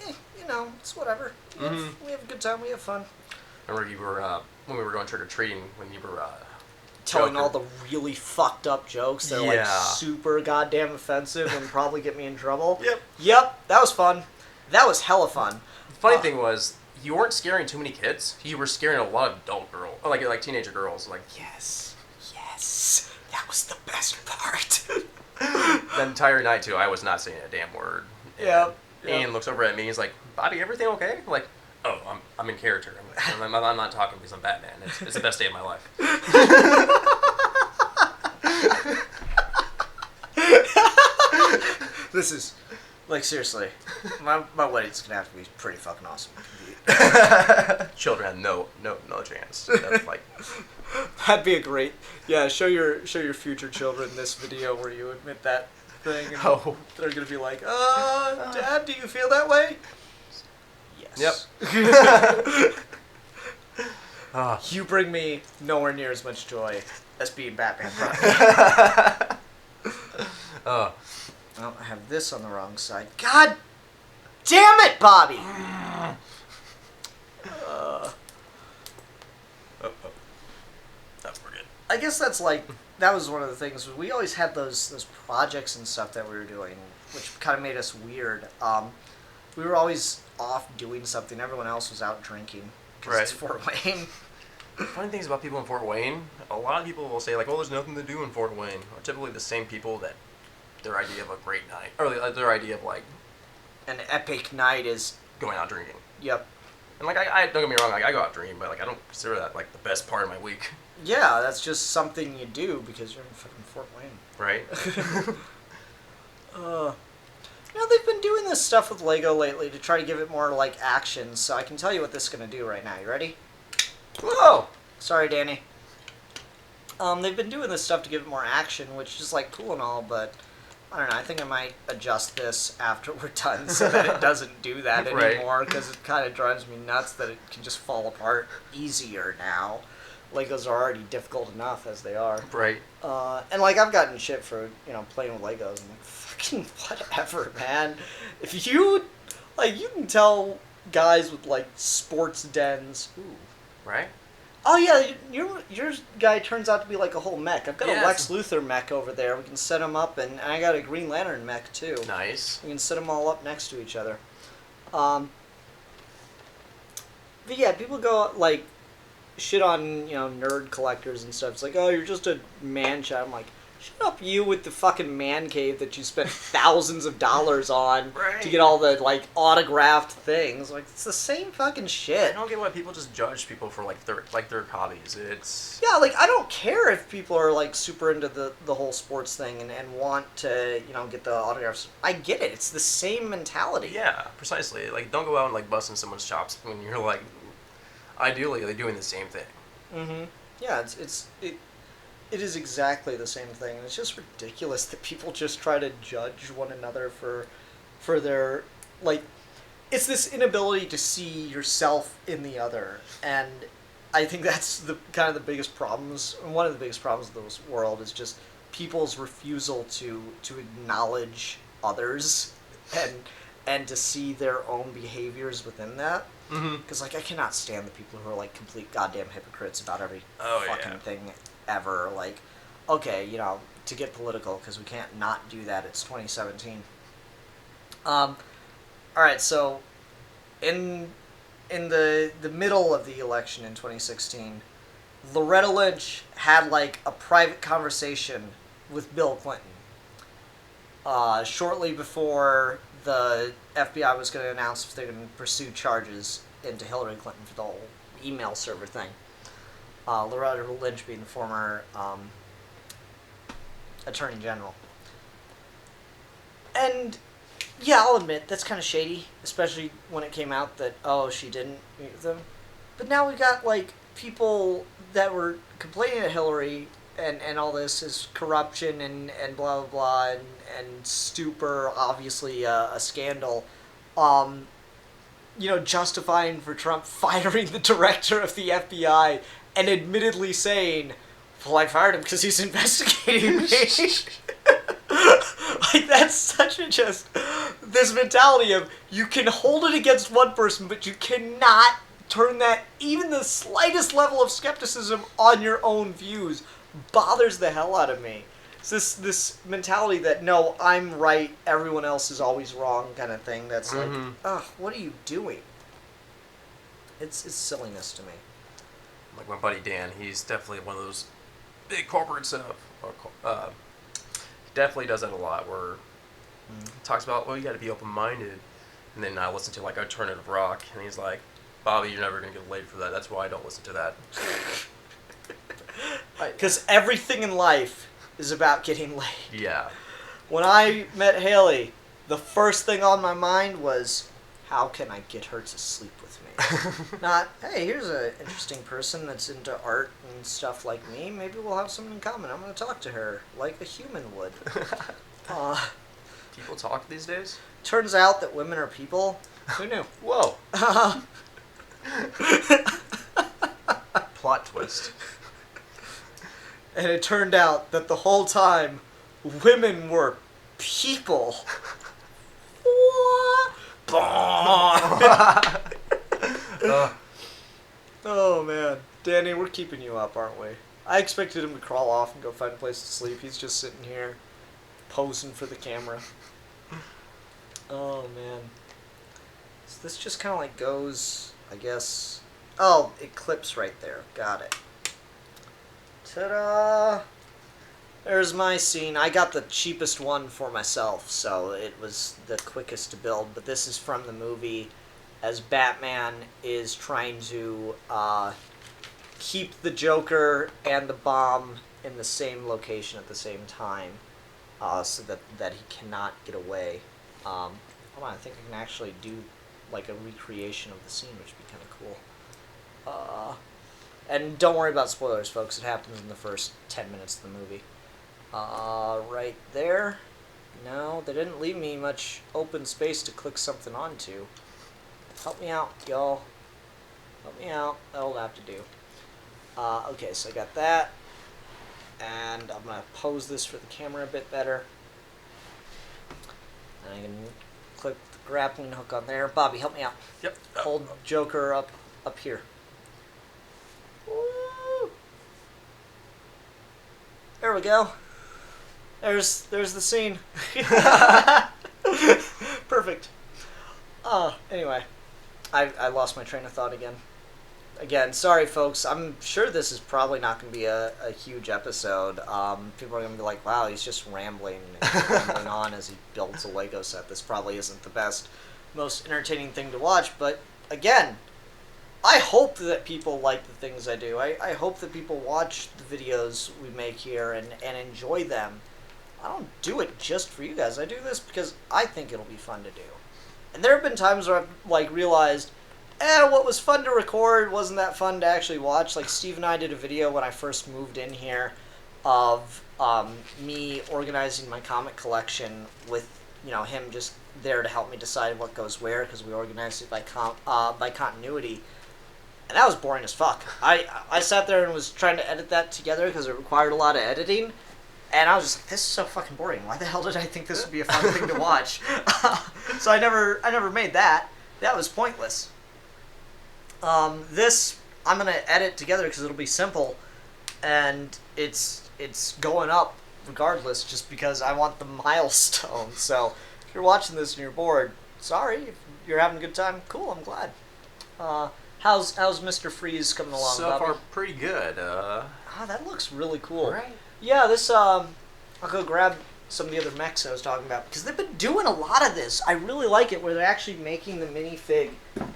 Speaker 1: you know, it's whatever. We have a good time, we have fun.
Speaker 2: Remember you were, when we were going trick-or-treating, when you were,
Speaker 1: telling all the really fucked up jokes that are like super goddamn offensive and probably get me in trouble. Yep, that was fun. That was hella fun.
Speaker 2: The funny thing was, you weren't scaring too many kids. You were scaring a lot of adult girls, like teenager girls. Like,
Speaker 1: yes, that was the best part.
Speaker 2: The entire night too, I was not saying a damn word.
Speaker 1: Yeah.
Speaker 2: Ian looks over at me. He's like, "Bobby, everything okay?" I'm like, "Oh, I'm in character. I'm not talking because I'm Batman. It's the best day of my life."
Speaker 1: This is, like, seriously, my wedding's gonna have to be pretty fucking awesome.
Speaker 2: Children have no chance. That's like,
Speaker 1: that'd be a great, show your future children this video where you admit that thing, and they're gonna be like, Dad, do you feel that way? Yes.
Speaker 2: Yep.
Speaker 1: You bring me nowhere near as much joy as being Batman. Well, I have this on the wrong side. God damn it, Bobby!
Speaker 2: We're good.
Speaker 1: I guess that was one of the things. We always had those projects and stuff that we were doing, which kind of made us weird. We were always off doing something. Everyone else was out drinking. Because it's Fort Wayne.
Speaker 2: Funny things about people in Fort Wayne, a lot of people will say, like, "Oh, there's nothing to do in Fort Wayne." Are typically the same people that their idea of a great night, or their idea of, like,
Speaker 1: an epic night is
Speaker 2: going out drinking.
Speaker 1: Yep.
Speaker 2: And, like, I don't get me wrong, like, I go out drinking, but, like, I don't consider that, like, the best part of my week.
Speaker 1: Yeah, that's just something you do because you're in fucking Fort Wayne.
Speaker 2: Right?
Speaker 1: You know, they've been doing this stuff with Lego lately to try to give it more, like, action, so I can tell you what this is going to do right now. You ready?
Speaker 2: Whoa!
Speaker 1: Sorry, Danny. They've been doing this stuff to give it more action, which is like cool and all, but I don't know. I think I might adjust this after we're done so that it doesn't do that
Speaker 2: Right.
Speaker 1: anymore, because it kind of drives me nuts that it can just fall apart easier now. Legos are already difficult enough as they are.
Speaker 2: Right.
Speaker 1: And like I've gotten shit for playing with Legos. I'm like, fucking whatever, man. If you you can tell guys with like sports dens. Ooh.
Speaker 2: Right.
Speaker 1: Oh yeah, your guy turns out to be like a whole mech. I've got a
Speaker 2: Yeah,
Speaker 1: Lex Luthor mech over there. We can set them up, and I got a Green Lantern mech too.
Speaker 2: Nice.
Speaker 1: We can set them all up next to each other. But yeah, people go like shit on nerd collectors and stuff. It's like, oh, you're just a man child. I'm like, shut up, you with the fucking man cave that you spent thousands of dollars on
Speaker 2: Right.
Speaker 1: to get all the like autographed things. Like, it's the same fucking shit.
Speaker 2: I don't get why people just judge people for like their hobbies. It's
Speaker 1: Yeah, like I don't care if people are like super into the whole sports thing and want to get the autographs. I get it. It's the same mentality.
Speaker 2: yeah, precisely. Like, don't go out and like busting someone's chops when you're like, ideally, they're doing the same thing.
Speaker 1: Mm-hmm. Yeah, it is exactly the same thing, and it's just ridiculous that people just try to judge one another for their like. It's this inability to see yourself in the other, and I think that's the kind of the biggest problems. One of the biggest problems of this world is just people's refusal to acknowledge others and to see their own behaviors within that.
Speaker 2: Mm-hmm.
Speaker 1: Because like I cannot stand the people who are like complete goddamn hypocrites about every
Speaker 2: Oh,
Speaker 1: fucking
Speaker 2: yeah.
Speaker 1: thing ever. Like, okay, to get political, because we can't not do that. It's 2017. All right, so in the middle of the election in 2016, Loretta Lynch had like a private conversation with Bill Clinton. Shortly before the FBI was going to announce if they're going to pursue charges into Hillary Clinton for the whole email server thing. Loretta Lynch being the former Attorney General. And yeah, I'll admit, that's kind of shady, especially when it came out that, oh, she didn't meet with them. But now we got, like, people that were complaining to Hillary and all this is corruption and blah, blah, blah, and stupor, obviously a scandal, justifying for Trump firing the director of the FBI and admittedly saying, well, I fired him because he's investigating me. Like, that's such a just, this mentality of, you can hold it against one person, but you cannot turn that, even the slightest level of skepticism on your own views, bothers the hell out of me. It's this mentality that, no, I'm right, everyone else is always wrong kind of thing. That's like, ugh, what are you doing? It's silliness to me.
Speaker 2: Like my buddy Dan, he's definitely one of those big corporate stuff. He definitely does that a lot, where he talks about, well, you got to be open-minded. And then I listen to like alternative rock, and he's like, Bobby, you're never gonna get laid for that. That's why I don't listen to that.
Speaker 1: Because everything in life is about getting laid.
Speaker 2: Yeah.
Speaker 1: When I met Haley, the first thing on my mind was, how can I get her to sleep with me? Not, hey, here's an interesting person that's into art and stuff like me. Maybe we'll have something in common. I'm going to talk to her like a human would.
Speaker 2: People talk these days?
Speaker 1: Turns out that women are people. Who knew?
Speaker 2: Whoa. Plot twist.
Speaker 1: And it turned out that the whole time, women were people. Oh man, Danny, we're keeping you up, aren't we? I expected him to crawl off and go find a place to sleep. He's just sitting here, posing for the camera. Oh man, so this just kind of like goes, I guess. Oh, it clips right there. Got it. Ta-da! There's my scene. I got the cheapest one for myself, so it was the quickest to build. But this is from the movie, as Batman is trying to keep the Joker and the bomb in the same location at the same time, so that he cannot get away. Hold on, I think I can actually do like a recreation of the scene, which would be kind of cool. And don't worry about spoilers, folks. It happens in the first 10 minutes of the movie. Right there. No, they didn't leave me much open space to click something onto. Help me out, y'all. Help me out. That'll have to do. Okay, so I got that. And I'm going to pose this for the camera a bit better. And I can click the grappling hook on there. Bobby, help me out.
Speaker 2: Yep.
Speaker 1: Hold Joker up here. Woo! There we go. There's the scene. Perfect. Anyway, I lost my train of thought again. Again, sorry folks. I'm sure this is probably not going to be a huge episode. People are going to be like, wow, he's just rambling on as he builds a Lego set. This probably isn't the best, most entertaining thing to watch. But again, I hope that people like the things I do. I hope that people watch the videos we make here and enjoy them. I don't do it just for you guys. I do this because I think it'll be fun to do. And there have been times where I've realized, what was fun to record wasn't that fun to actually watch. Like Steve and I did a video when I first moved in here of me organizing my comic collection with him just there to help me decide what goes where because we organized it by continuity. And that was boring as fuck. I sat there and was trying to edit that together because it required a lot of editing. And I was just like, this is so fucking boring. Why the hell did I think this would be a fun thing to watch? So I never made that. That was pointless. This I'm gonna edit together because it'll be simple, and it's going up regardless, just because I want the milestone. So if you're watching this and you're bored, sorry. If you're having a good time, cool. I'm glad. How's Mr. Freeze coming along?
Speaker 2: So
Speaker 1: Bobby?
Speaker 2: far, pretty good.
Speaker 1: That looks really cool.
Speaker 2: Right.
Speaker 1: Yeah, this I'll go grab some of the other mechs I was talking about because they've been doing a lot of this. I really like it where they're actually making the minifig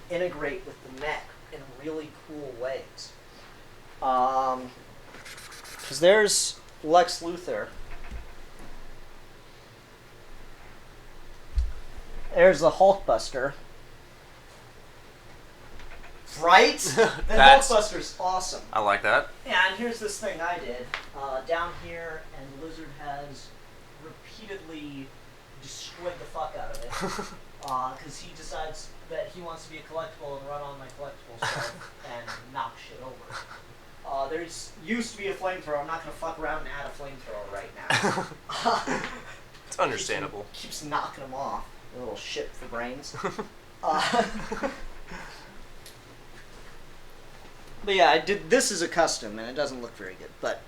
Speaker 1: integrate with the mech in really cool ways. Because there's Lex Luthor. There's the Hulkbuster. Right? The Hulkbuster's awesome.
Speaker 2: I like that.
Speaker 1: Yeah, and here's this thing I did. Down here, and the Lizard has repeatedly destroyed the fuck out of it. Because he decides that he wants to be a collectible and run on my collectible shelf and knock shit over. There's used to be a flamethrower. I'm not going to fuck around and add a flamethrower right now.
Speaker 2: It's understandable.
Speaker 1: Keeps knocking them off. A little shit for brains. But yeah, I did. This is a custom, and it doesn't look very good. But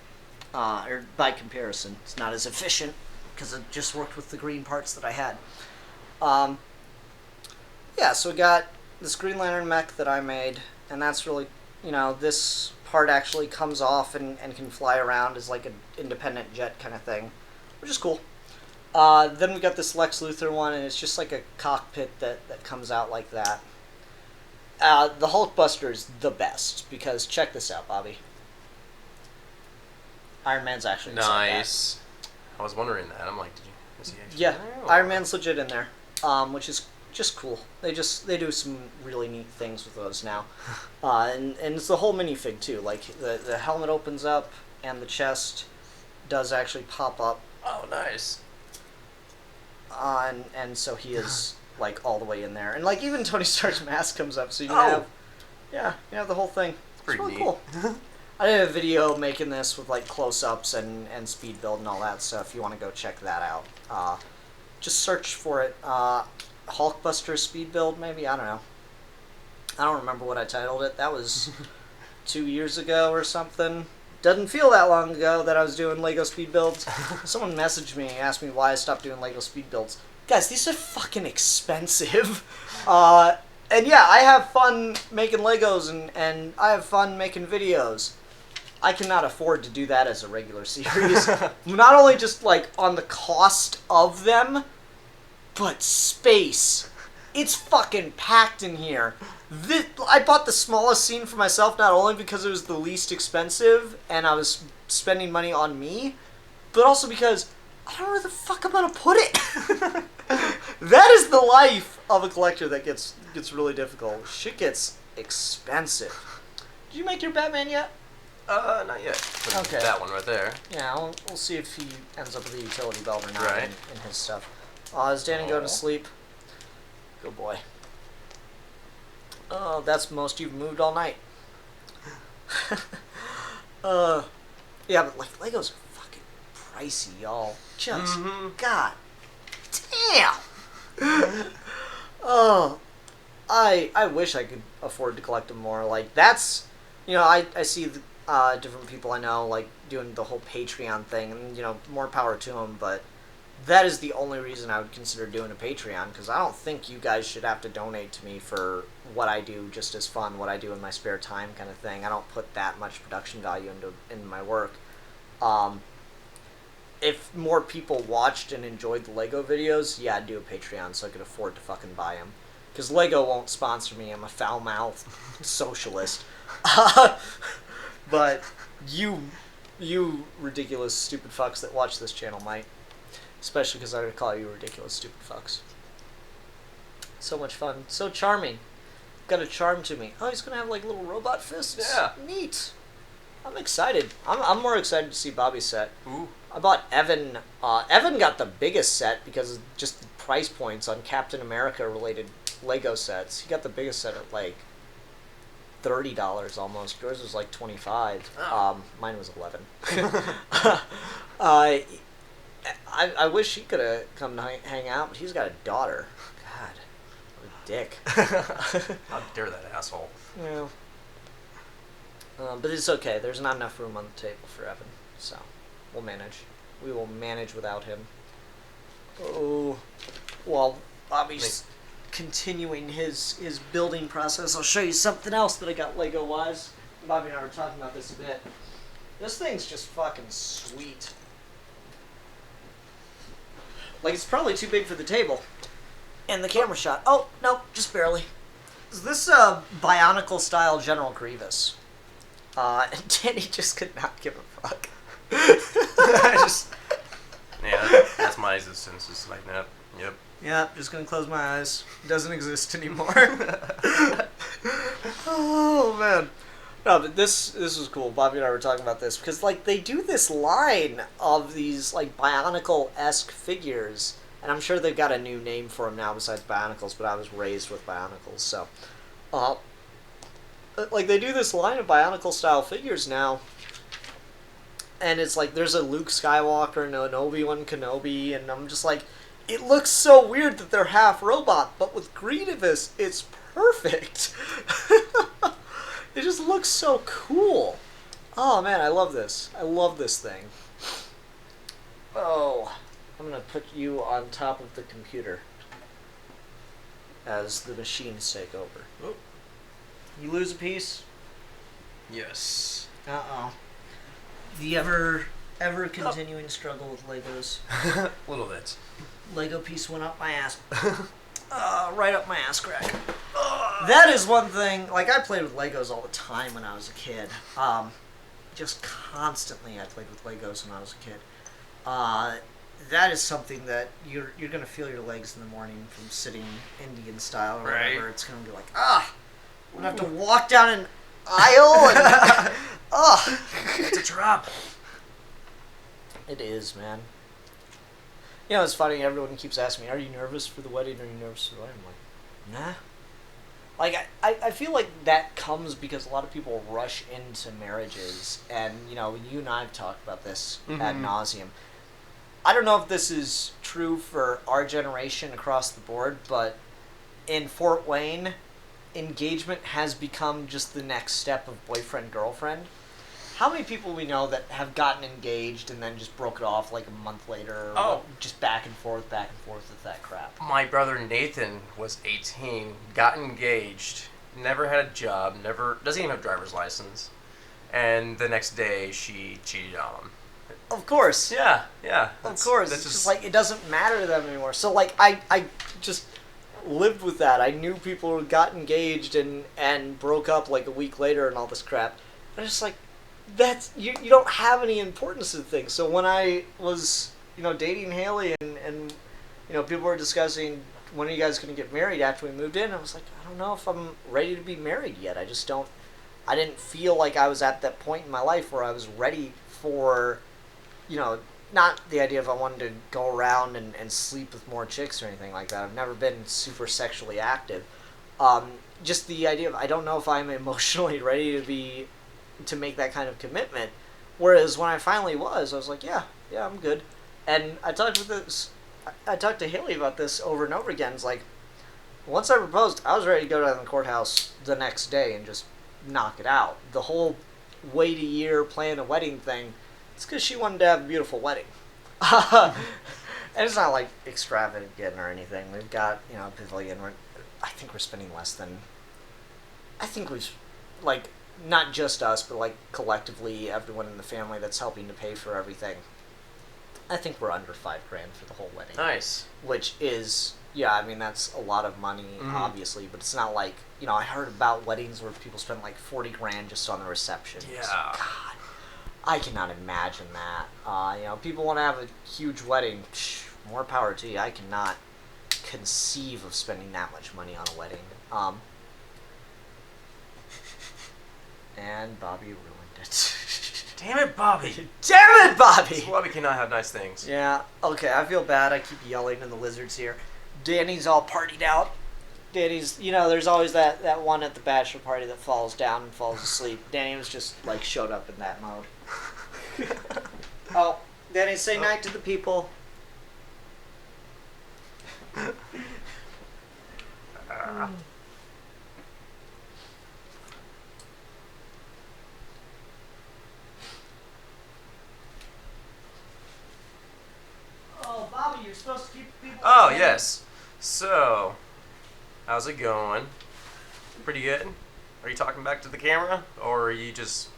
Speaker 1: or by comparison, it's not as efficient because it just worked with the green parts that I had. Yeah, so we got this Green Lantern mech that I made, and that's really, this part actually comes off and can fly around as like an independent jet kind of thing, which is cool. Then we got this Lex Luthor one, and it's just like a cockpit that comes out like that. The Hulkbuster is the best, because check this out, Bobby. Iron Man's actually inside
Speaker 2: Nice. I was wondering that. I'm like, is he actually
Speaker 1: Yeah,
Speaker 2: there, or-
Speaker 1: Iron Man's legit in there, which is just cool. They do some really neat things with those now. And it's the whole minifig, too. Like, the helmet opens up, and the chest does actually pop up.
Speaker 2: Oh, nice.
Speaker 1: And so he is... like all the way in there, and like even Tony Stark's mask comes up, so you have the whole thing. It's
Speaker 2: Pretty
Speaker 1: really
Speaker 2: neat.
Speaker 1: cool. I did a video making this with like close-ups and speed build and all that stuff. If you want to go check that out, just search for it. Hulkbuster speed build, maybe. I don't know. I don't remember what I titled it. That was 2 years ago or something. Doesn't feel that long ago that I was doing Lego speed builds. Someone messaged me, asked me why I stopped doing Lego speed builds. Guys, these are fucking expensive. And yeah, I have fun making Legos and I have fun making videos. I cannot afford to do that as a regular series. Not only just like on the cost of them, but space. It's fucking packed in here. I bought the smallest scene for myself not only because it was the least expensive and I was spending money on me, but also because I don't know where the fuck I'm gonna put it. That is the life of a collector that gets really difficult. Shit gets expensive. Did you make your Batman yet?
Speaker 2: Not yet.
Speaker 1: Okay.
Speaker 2: That one right there.
Speaker 1: Yeah, we'll see if he ends up with a utility belt or not
Speaker 2: Right.
Speaker 1: in his stuff. Is Danny going to sleep? Good boy. Oh, that's the most you've moved all night. Yeah, but like Legos are fucking pricey, y'all. Just god damn. Oh, I wish I could afford to collect them more. Like that's, I see the, different people I know like doing the whole Patreon thing, and more power to them. But that is the only reason I would consider doing a Patreon, because I don't think you guys should have to donate to me for what I do just as fun, what I do in my spare time kind of thing. I don't put that much production value into my work. If more people watched and enjoyed the Lego videos, yeah, I'd do a Patreon so I could afford to fucking buy them. Because Lego won't sponsor me. I'm a foul-mouthed socialist. But you ridiculous, stupid fucks that watch this channel might. Especially because I would call you ridiculous, stupid fucks. So much fun. So charming. Got a charm to me. Oh, he's going to have like little robot fists?
Speaker 2: Yeah.
Speaker 1: Neat. I'm excited. I'm more excited to see Bobby's set.
Speaker 2: Ooh.
Speaker 1: I bought Evan. Evan got the biggest set because of just the price points on Captain America related Lego sets. He got the biggest set at like $30 almost. Yours was like $25.
Speaker 2: Oh.
Speaker 1: Mine was $11. I wish he could have come to hang out, but he's got a daughter. God, what a dick.
Speaker 2: How dare that asshole?
Speaker 1: Yeah. But it's okay. There's not enough room on the table for Evan, so we'll manage. We will manage without him. Oh, well, Bobby's continuing his building process. I'll show you something else that I got Lego-wise. Bobby and I were talking about this a bit. This thing's just fucking sweet. Like, it's probably too big for the table. And the camera shot. Oh, no, just barely. Is this a Bionicle-style General Grievous? And Danny just could not give a fuck.
Speaker 2: Yeah, that's my existence. It's like that. Yep.
Speaker 1: Yeah, just gonna close my eyes. Doesn't exist anymore. Oh, man. No, but this was cool. Bobby and I were talking about this because, like, they do this line of these, like, Bionicle-esque figures, and I'm sure they've got a new name for them now besides Bionicles, but I was raised with Bionicles, so. Like, they do this line of Bionicle-style figures now, and it's like, there's a Luke Skywalker and an Obi-Wan Kenobi, and I'm just like, it looks so weird that they're half robot, but with Grievous, it's perfect. It just looks so cool. Oh, man, I love this. I love this thing. Oh, I'm going to put you on top of the computer as the machines take over. Oh. You lose a piece?
Speaker 2: Yes.
Speaker 1: Uh-oh. The ever continuing struggle with Legos.
Speaker 2: A little bit.
Speaker 1: Lego piece went up my ass. Right up my ass crack. That is one thing, like, I played with Legos all the time when I was a kid. Just constantly I played with Legos when I was a kid. That is something that you're going to feel your legs in the morning from sitting Indian style or whatever.
Speaker 2: Right.
Speaker 1: It's going to be like, I'm going to have to walk down an aisle and,
Speaker 2: It's a drop.
Speaker 1: It is, man. You know, it's funny, everyone keeps asking me, are you nervous for the wedding? Are you nervous for the wedding? I'm like, nah. Like, I feel like that comes because a lot of people rush into marriages, and, you know, you and I have talked about this ad nauseum. I don't know if this is true for our generation across the board, but in Fort Wayne, engagement has become just the next step of boyfriend-girlfriend. How many people we know that have gotten engaged and then just broke it off like a month later? Or just back and forth with that crap.
Speaker 2: My brother Nathan was 18, got engaged, never had a job, doesn't even have a driver's license, and the next day she cheated on him.
Speaker 1: Of course.
Speaker 2: Yeah.
Speaker 1: Of course. It's just like, it doesn't matter to them anymore. So, like, I just lived with that. I knew people who got engaged and broke up like a week later and all this crap. But it's like, that's you don't have any importance to the thing. So when I was, you know, dating Haley and you know, people were discussing when are you guys going to get married after we moved in, I was like, I don't know if I'm ready to be married yet. I just don't I didn't feel like I was at that point in my life where I was ready for, not the idea of I wanted to go around and sleep with more chicks or anything like that. I've never been super sexually active. Just the idea of I don't know if I'm emotionally ready to make that kind of commitment. Whereas when I finally was, I was like, yeah, I'm good. And I talked to Haley about this over and over again. It's like, once I proposed, I was ready to go down to the courthouse the next day and just knock it out. The whole wait a year, plan a wedding thing, it's because she wanted to have a beautiful wedding. And it's not like extravagant or anything. We've got, a pavilion. I think we're spending less than, not just us, but like collectively everyone in the family that's helping to pay for everything. I think we're under $5,000 for the whole wedding.
Speaker 2: Nice.
Speaker 1: Which is, that's a lot of money, obviously, but it's not like, I heard about weddings where people spend like $40,000 just on the reception.
Speaker 2: Yeah.
Speaker 1: God, I cannot imagine that. People want to have a huge wedding. More power to you. I cannot conceive of spending that much money on a wedding. And Bobby ruined it.
Speaker 2: Damn it, Bobby.
Speaker 1: Damn it, Bobby!
Speaker 2: Bobby cannot have nice things.
Speaker 1: Yeah, okay, I feel bad. I keep yelling in the lizards here. Danny's all partied out. Danny's, there's always that one at the bachelor party that falls down and falls asleep. Danny was just, showed up in that mode. Oh, Danny, say night to the people. Oh, Bobby, you're supposed to keep the people.
Speaker 2: Oh, yes. So, how's it going? Pretty good? Are you talking back to the camera? Or are you just,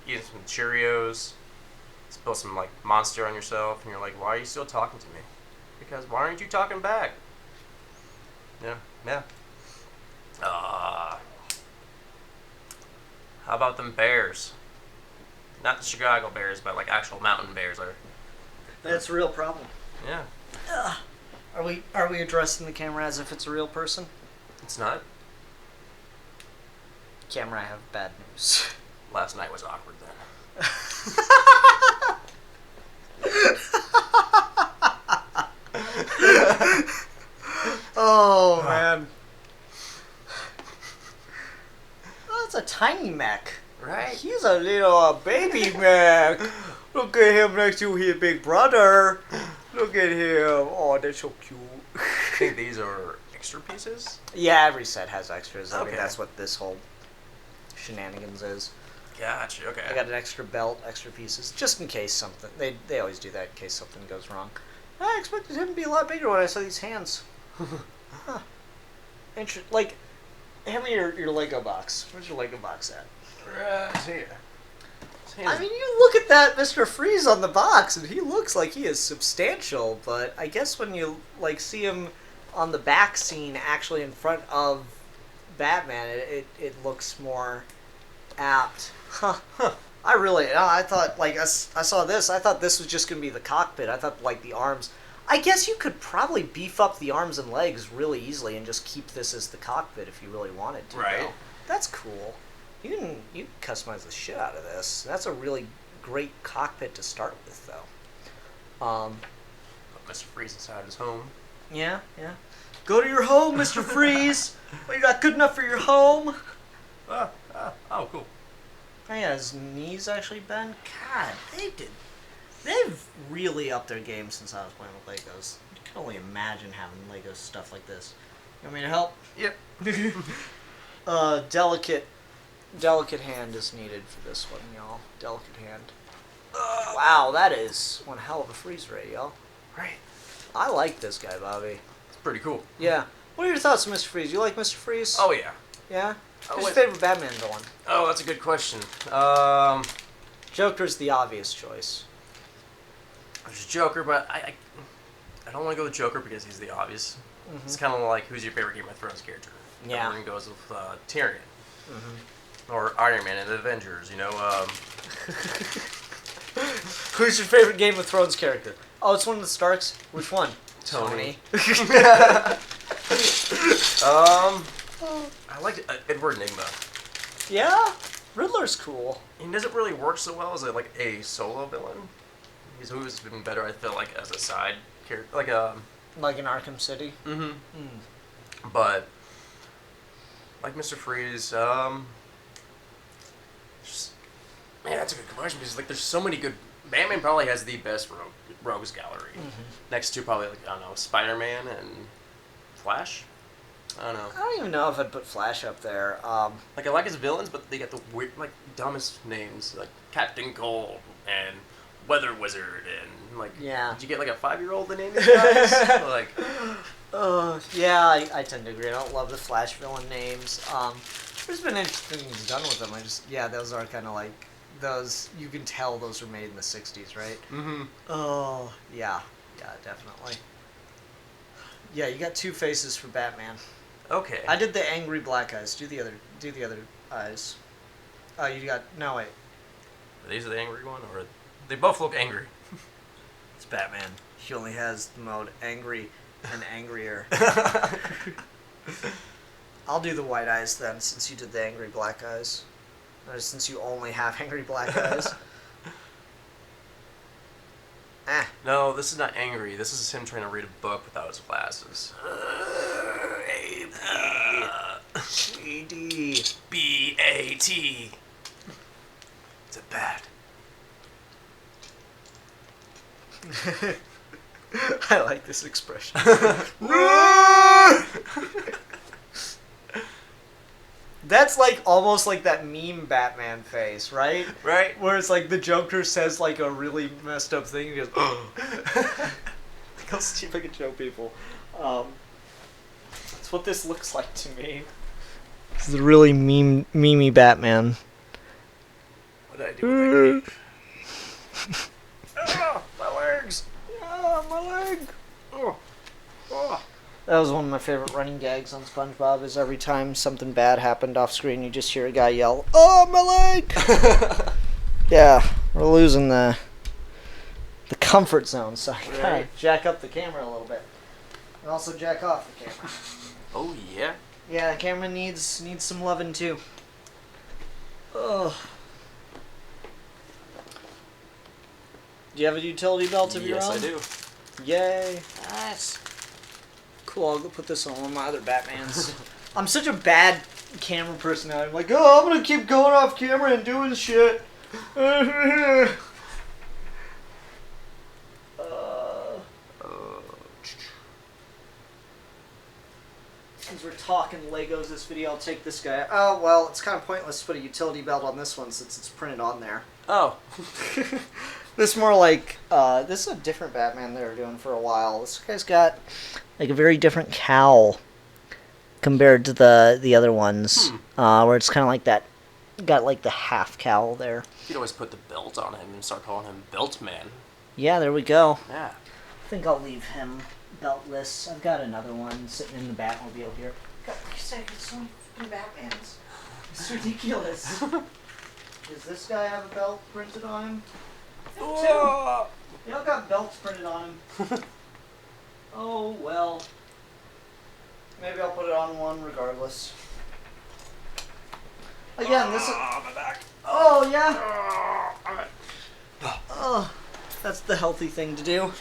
Speaker 2: eating some Cheerios, spill some, Monster on yourself, and you're like, why are you still talking to me? Because why aren't you talking back? Yeah. How about them bears? Not the Chicago Bears, but, actual mountain bears are.
Speaker 1: That's a real problem.
Speaker 2: Yeah.
Speaker 1: Are we addressing the camera as if it's a real person?
Speaker 2: It's not.
Speaker 1: Camera, I have bad news.
Speaker 2: Last night was awkward then.
Speaker 1: Oh, man. Oh, that's a tiny Mac.
Speaker 2: Right?
Speaker 1: He's a little baby Mac. Look at him next to his big brother. Look at him. Oh, that's so cute.
Speaker 2: I think these are extra pieces?
Speaker 1: Yeah, every set has extras. I
Speaker 2: Okay.
Speaker 1: mean, that's what this whole shenanigans is.
Speaker 2: Gotcha, okay.
Speaker 1: I got an extra belt, extra pieces, just in case something. They always do that in case something goes wrong. I expected him to be a lot bigger when I saw these hands. Huh. Hand me your Lego box. Where's your Lego box at?
Speaker 2: Right here.
Speaker 1: I mean, you look at that Mr. Freeze on the box, and he looks like he is substantial, but I guess when you, see him on the back scene actually in front of Batman, it looks more apt. Huh. I thought, I saw this, I thought this was just going to be the cockpit. I thought, the arms. I guess you could probably beef up the arms and legs really easily and just keep this as the cockpit if you really wanted to.
Speaker 2: Right.
Speaker 1: Though. That's cool. You can customize the shit out of this. That's a really great cockpit to start with, though.
Speaker 2: Put Mr. Freeze inside his home.
Speaker 1: Yeah. Go to your home, Mr. Freeze. Well, you're not good enough for your home.
Speaker 2: Oh, cool.
Speaker 1: Oh, yeah, his knees actually bend. God, they've really upped their game since I was playing with Legos. You can only imagine having Lego stuff like this. You want me to help?
Speaker 2: Yep.
Speaker 1: Delicate hand is needed for this one, y'all. Delicate hand. Wow, that is one hell of a freeze rate, y'all.
Speaker 2: Right.
Speaker 1: I like this guy, Bobby.
Speaker 2: It's pretty cool.
Speaker 1: Yeah. What are your thoughts on Mr. Freeze? You like Mr. Freeze?
Speaker 2: Oh, yeah.
Speaker 1: Yeah?
Speaker 2: Oh,
Speaker 1: Who's your
Speaker 2: wait.
Speaker 1: favorite Batman villain?
Speaker 2: Oh, that's a good question.
Speaker 1: Joker's the obvious choice.
Speaker 2: There's Joker, but I don't want to go with Joker because he's the obvious.
Speaker 1: Mm-hmm.
Speaker 2: It's kind of like, who's your favorite Game of Thrones character?
Speaker 1: Yeah.
Speaker 2: Everyone goes with Tyrion.
Speaker 1: Mm-hmm.
Speaker 2: Or Iron Man in the Avengers,
Speaker 1: Who's your favorite Game of Thrones character? Oh, it's one of the Starks. Which one?
Speaker 2: Tony. I like Edward Nygma.
Speaker 1: Yeah, Riddler's cool.
Speaker 2: He doesn't really work so well as a solo villain. He's always been better, I feel like, as a side character,
Speaker 1: Like in Arkham City.
Speaker 2: Mm-hmm.
Speaker 1: Mm.
Speaker 2: But like Mr. Freeze, man, that's a good question because there's so many good. Batman probably has the best rogues gallery.
Speaker 1: Mm-hmm.
Speaker 2: Next to probably Spider-Man and Flash. I don't know.
Speaker 1: I don't even know if I'd put Flash up there.
Speaker 2: I like his villains, but they got the weird, dumbest names like Captain Cold and Weather Wizard and
Speaker 1: Yeah.
Speaker 2: Did you get a 5-year-old to name these guys?
Speaker 1: Yeah, I tend to agree. I don't love the Flash villain names. There's been interesting things done with them. Those are kind of those. You can tell those were made in the '60s, right?
Speaker 2: Mm-hmm.
Speaker 1: Oh yeah, definitely. Yeah, you got two faces for Batman.
Speaker 2: Okay.
Speaker 1: I did the angry black eyes. Do the other eyes. Oh, you got no wait.
Speaker 2: Are these the angry one, or they both look angry?
Speaker 1: It's Batman. He only has the mode angry and angrier. I'll do the white eyes then, since you did the angry black eyes. Or since you only have angry black eyes.
Speaker 2: No, this is not angry. This is him trying to read a book without his glasses.
Speaker 1: A-B-D.
Speaker 2: B-A-T. It's a bat.
Speaker 1: I like this expression. That's almost like that meme Batman face, right?
Speaker 2: Right.
Speaker 1: Where it's the Joker says a really messed up thing and he goes, I'll see if I can show people. That's what this looks like to me. This is a really memey Batman.
Speaker 2: What did I do with that cape? My legs!
Speaker 1: My leg!
Speaker 2: Oh.
Speaker 1: That was one of my favorite running gags on SpongeBob, is every time something bad happened off screen, you just hear a guy yell, "Oh, my leg!" Yeah, we're losing the comfort zone, so I gotta jack up the camera a little bit. And also jack off the camera.
Speaker 2: Oh, yeah?
Speaker 1: Yeah, the camera needs some loving, too. Ugh. Do you have a utility belt of your own?
Speaker 2: Yes, I do.
Speaker 1: Yay. Nice. Cool, I'll go put this on one of my other Batmans. I'm such a bad camera personality. I'm I'm gonna keep going off camera and doing shit. Since we're talking Legos this video, I'll take this guy. Oh, well, it's kind of pointless to put a utility belt on this one since it's printed on there.
Speaker 2: Oh.
Speaker 1: This is more this is a different Batman they were doing for a while. This guy's got a very different cowl compared to the other ones, where it's kind of that, got the half cowl there.
Speaker 2: You'd always put the belt on him and start calling him Belt Man.
Speaker 1: Yeah, there we go.
Speaker 2: Yeah.
Speaker 1: I think I'll leave him beltless. I've got another one sitting in the Batmobile here. God, like I said, I got so many fucking Batmans. It's ridiculous. Does this guy have a belt printed on him?
Speaker 2: Oh.
Speaker 1: They all got belts printed on him. Oh, well. Maybe I'll put it on one regardless. Again, this is...
Speaker 2: my back.
Speaker 1: Oh, yeah?
Speaker 2: Alright.
Speaker 1: Oh, that's the healthy thing to do.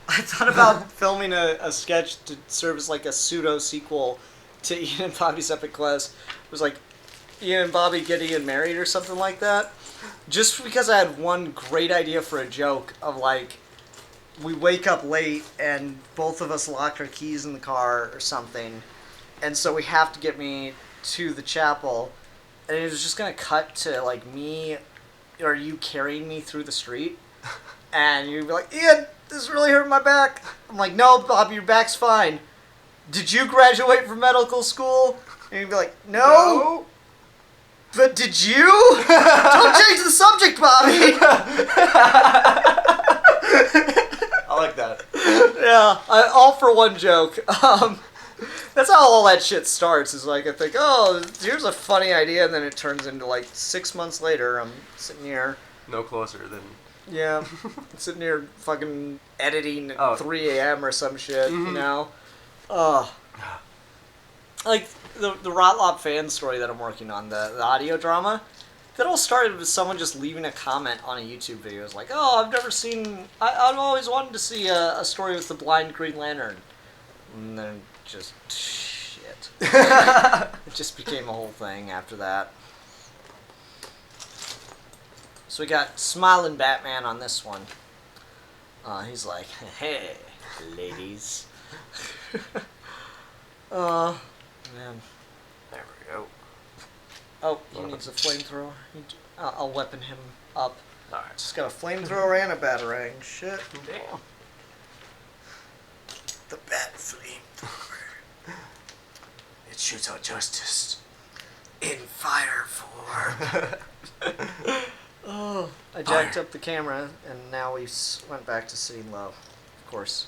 Speaker 1: I thought about filming a sketch to serve as a pseudo-sequel to Ian and Bobby's Epic Quest. It was Ian and Bobby getting married or something like that. Just because I had one great idea for a joke of we wake up late and both of us locked our keys in the car or something, and so we have to get me to the chapel, and it was just gonna cut to me or you carrying me through the street, and you'd be like, "Ian, this really hurt my back." I'm like, "No, Bobby, your back's fine. Did you graduate from medical school?" And you'd be like, "No. But did you?" Don't change the subject, Bobby!
Speaker 2: I like that.
Speaker 1: Yeah, all for one joke. That's how all that shit starts, is I think, oh, here's a funny idea, and then it turns into 6 months later, I'm sitting here.
Speaker 2: No closer than...
Speaker 1: Yeah, sitting here fucking editing at 3 a.m. or some shit, you know? like the Rotlop fan story that I'm working on, the audio drama. That all started with someone just leaving a comment on a YouTube video. It's like, oh, I've never seen. I've always wanted to see a story with the blind Green Lantern. And then just shit. It just became a whole thing after that. So we got Smiling Batman on this one. He's like, hey, ladies. Man.
Speaker 2: There we go.
Speaker 1: Oh, he needs a flamethrower. I'll weapon him up.
Speaker 2: Alright.
Speaker 1: Just got a flamethrower and a batarang. Shit.
Speaker 2: Damn.
Speaker 1: The bat flamethrower. It shoots out justice in fire form. Oh, I jacked up the camera, and now we went back to sitting low. Of course.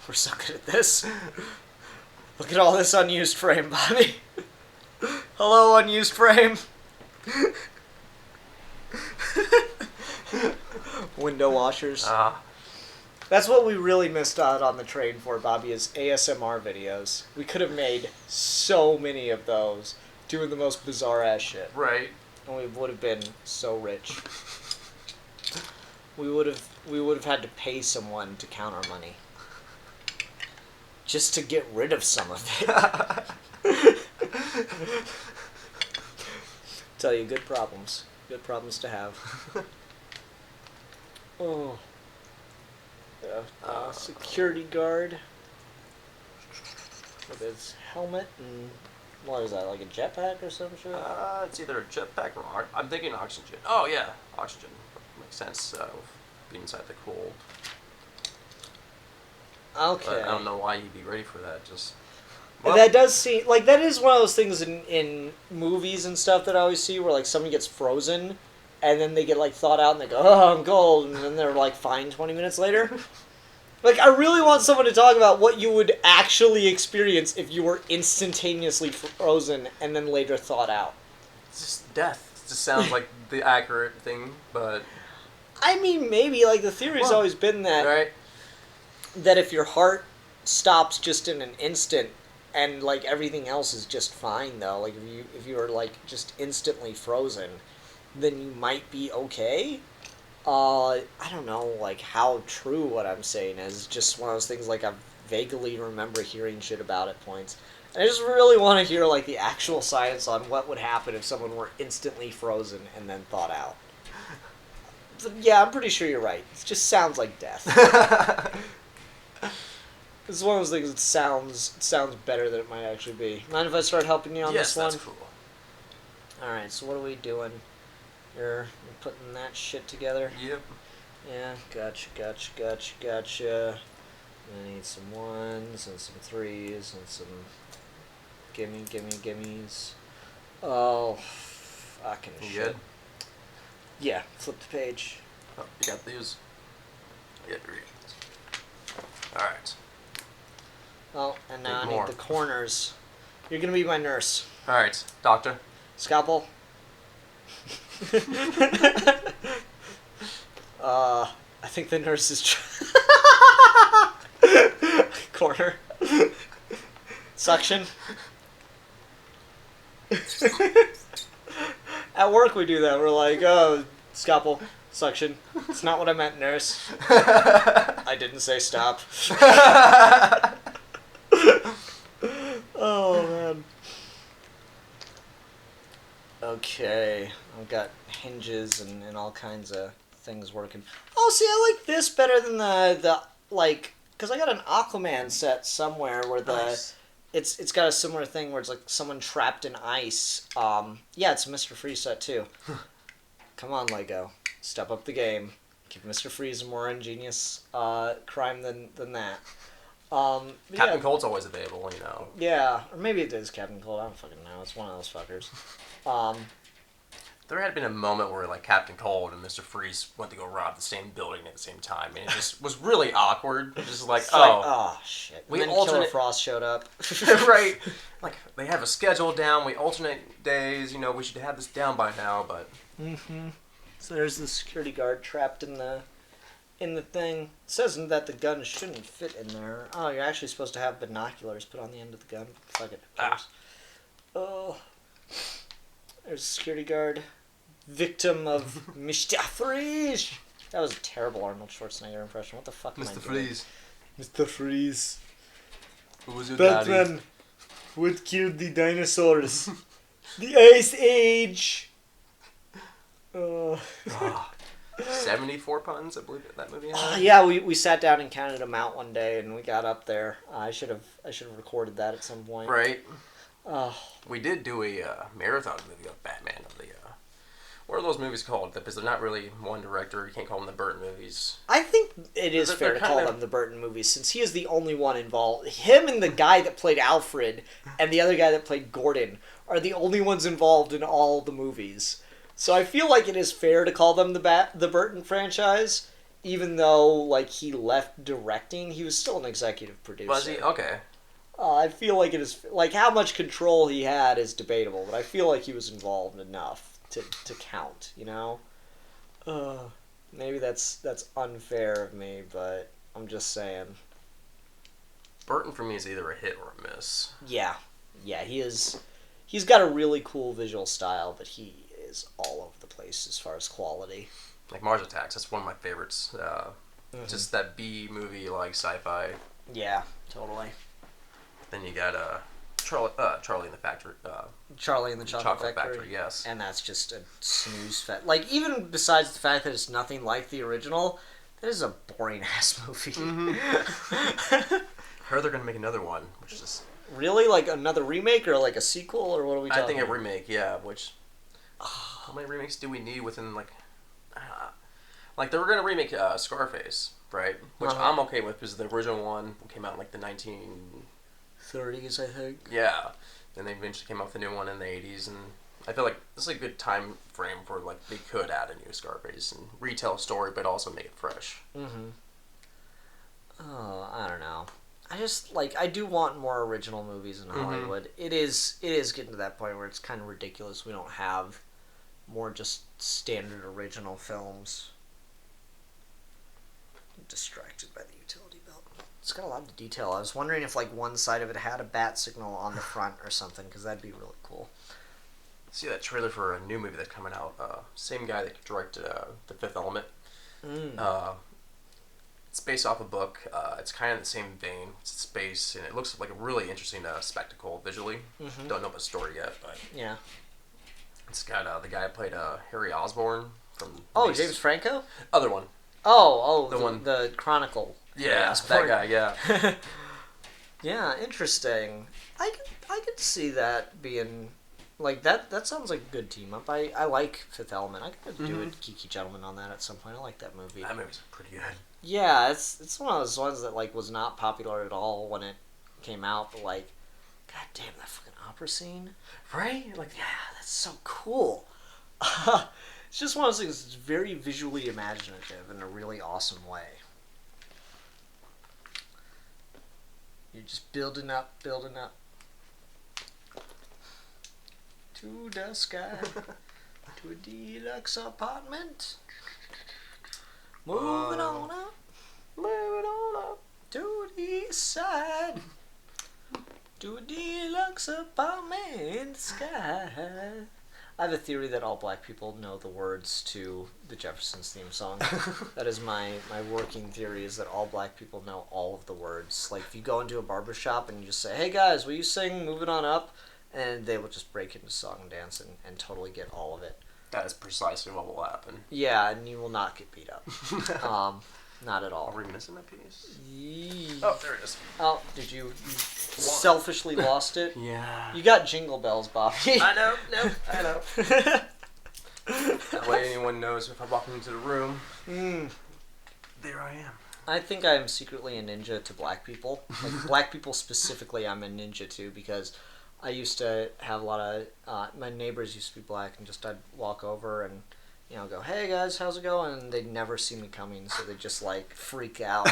Speaker 1: We're so good at this. Look at all this unused frame, Bobby. Hello, unused frame. Window washers. That's what we really missed out on the train for, Bobby, is ASMR videos. We could have made so many of those doing the most bizarre ass shit.
Speaker 2: Right.
Speaker 1: And we would have been so rich. We would have had to pay someone to count our money. Just to get rid of some of it. Tell you, good problems. Good problems to have. Oh. Security guard. With his helmet and... What is that, like a jetpack or some shit?
Speaker 2: It's either a jetpack or... I'm thinking oxygen. Oh, yeah. Oxygen. Makes sense. Being inside the cold.
Speaker 1: Okay.
Speaker 2: But I don't know why you'd be ready for that. Just...
Speaker 1: Well, that does seem... Like, that is one of those things in movies and stuff that I always see where, like, someone gets frozen and then they get, like, thawed out and they go, oh, I'm cold, and then they're, like, fine 20 minutes later. Like, I really want someone to talk about what you would actually experience if you were instantaneously frozen and then later thawed out.
Speaker 2: It's just death. It just sounds like the accurate thing, but...
Speaker 1: I mean, maybe. Like, the theory's always been that...
Speaker 2: Right.
Speaker 1: That if your heart stops just in an instant and, like, everything else is just fine, though. Like, if you are, like, just instantly frozen, then you might be okay. I don't know, like, how true what I'm saying is. Just one of those things, like, I vaguely remember hearing shit about at points. And I just really want to hear, like, the actual science on what would happen if someone were instantly frozen and then thawed out. So, yeah, I'm pretty sure you're right. It just sounds like death. It's one of those things that sounds better than it might actually be. Mind if I start helping you on this one?
Speaker 2: Yes, that's cool.
Speaker 1: Alright, so what are we doing? You're putting that shit together?
Speaker 2: Yep.
Speaker 1: Yeah, gotcha. I need some ones and some threes and some gimmies. Oh, fucking shit.
Speaker 2: You good?
Speaker 1: Yeah, flip the page.
Speaker 2: Oh, you got these? Yeah, read. Alright.
Speaker 1: Oh, and now
Speaker 2: Need
Speaker 1: I
Speaker 2: more.
Speaker 1: need the corners. You're gonna be my nurse.
Speaker 2: Alright, doctor.
Speaker 1: Scalpel. I think the nurse is corner. Suction. At work we do that. We're like, oh, scalpel, suction. It's not what I meant, nurse. I didn't say stop. Oh, man. Okay, I've got hinges and all kinds of things working. Oh, see, I like this better than the like, because I got an Aquaman set somewhere where
Speaker 2: Nice.
Speaker 1: it's got a similar thing where it's like someone trapped in ice. Yeah, it's a Mr. Freeze set too. Come on, Lego, step up the game. Give Mr. Freeze a more ingenious crime than that.
Speaker 2: Captain Cold's always available, you know.
Speaker 1: Yeah, or maybe it is Captain Cold. I don't fucking know. It's one of those fuckers.
Speaker 2: There had been a moment where like Captain Cold and Mr. Freeze went to go rob the same building at the same time, and it just was really awkward. Just like,
Speaker 1: oh shit.
Speaker 2: We
Speaker 1: and then Killer Frost showed up.
Speaker 2: right. Like they have a schedule down. We alternate days. You know, we should have this down by now, but.
Speaker 1: Mm-hmm. So there's the security guard trapped in the thing. It says that the gun shouldn't fit in there. Oh, you're actually supposed to have binoculars put on the end of the gun. Fuck it. Oh, there's a security guard. Victim of Mr. That was a terrible Arnold Schwarzenegger impression. What the fuck am I
Speaker 2: Mr.
Speaker 1: doing?
Speaker 2: Freeze.
Speaker 1: Mr. Freeze.
Speaker 2: Who was your daddy?
Speaker 1: Batman. What killed the dinosaurs? The Ice Age. Oh.
Speaker 2: 74 puns, I believe that movie had.
Speaker 1: Yeah, we sat down and counted them out one day, and we got up there. I should have recorded that at some point.
Speaker 2: Right.
Speaker 1: Oh.
Speaker 2: We did do a marathon movie of Batman. What are those movies called? Because they're not really one director. You can't call them the Burton movies.
Speaker 1: I think it is fair to call them the Burton movies, since he is the only one involved. Him and the guy that played Alfred and the other guy that played Gordon are the only ones involved in all the movies. So I feel like it is fair to call them the Burton franchise, even though like he left directing. He was still an executive producer.
Speaker 2: Was he? Okay.
Speaker 1: I feel like it is like how much control he had is debatable, but I feel like he was involved enough to count, you know? Maybe that's unfair of me, but I'm just saying.
Speaker 2: Burton for me is either a hit or a miss.
Speaker 1: Yeah, he's got a really cool visual style, but he is all over the place as far as quality.
Speaker 2: Like Mars Attacks, that's one of my favorites. Just that B movie like sci-fi.
Speaker 1: Yeah, totally.
Speaker 2: Then you got Charlie in the Factory.
Speaker 1: Charlie and the Chocolate
Speaker 2: Factory, yes.
Speaker 1: And that's just a snooze fest. Like, even besides the fact that it's nothing like the original, that is a boring-ass movie.
Speaker 2: Mm-hmm. Heard they're going to make another one, which is...
Speaker 1: Really? Like another remake or like a sequel, or what are we talking about?
Speaker 2: I think a remake, yeah, which... How many remakes do we need within, like... Like, they were going to remake Scarface, right? Which I'm okay with, because the original one came out in, like, the
Speaker 1: 30s, I think.
Speaker 2: Yeah. Then they eventually came out with a new one in the 80s, and I feel like this is a good time frame for, like, they could add a new Scarface and retell a story, but also make it fresh.
Speaker 1: Mm-hmm. Oh, I don't know. I just, like, I do want more original movies in Hollywood. It is getting to that point where it's kind of ridiculous we don't have more just standard original films. I'm distracted by the utility belt. It's got a lot of detail. I was wondering if like one side of it had a bat signal on the front or something, because that'd be really cool.
Speaker 2: See that trailer for a new movie that's coming out. Same guy that directed The Fifth Element. It's based off a book. It's kind of the same vein. It's space, and it looks like a really interesting spectacle visually. Don't know about the story yet, but
Speaker 1: yeah,
Speaker 2: it's got the guy who played Harry Osborn from.
Speaker 1: James Franco.
Speaker 2: Other one.
Speaker 1: The Chronicle.
Speaker 2: Yeah, that guy. Yeah.
Speaker 1: Yeah, interesting. I could see that being like that. That sounds like a good team up. I like Fifth Element. I could do a Geeky Gentleman on that at some point. I like that movie.
Speaker 2: That movie's pretty good.
Speaker 1: Yeah, it's one of those ones that like was not popular at all when it came out, but like, god damn that fucking opera scene, right? Like, yeah, that's so cool. It's just one of those things that's very visually imaginative in a really awesome way. You're just building up to the sky, to a deluxe apartment. Moving on up to the east side, to a deluxe apartment in the sky. I have a theory that all black people know the words to the Jeffersons theme song. That is my working theory, is that all black people know all of the words. Like, if you go into a barbershop and you just say, hey guys, will you sing Moving On Up? And they will just break into song and dance and totally get all of it.
Speaker 2: That is precisely what will happen.
Speaker 1: Yeah, and you will not get beat up. Not at all.
Speaker 2: Are we missing that piece?
Speaker 1: Yee.
Speaker 2: Oh, there it is.
Speaker 1: Oh, did you selfishly lost it?
Speaker 2: Yeah.
Speaker 1: You got Jingle Bells, Bobby.
Speaker 2: I know. No, I know. That way anyone knows if I walk into the room, there I am.
Speaker 1: I think I am secretly a ninja to black people. Like, black people specifically, I'm a ninja to, because I used to have a lot of, my neighbors used to be black, and just I'd walk over and, you know, go, hey guys, how's it going? And they'd never see me coming, so they'd just, like, freak out.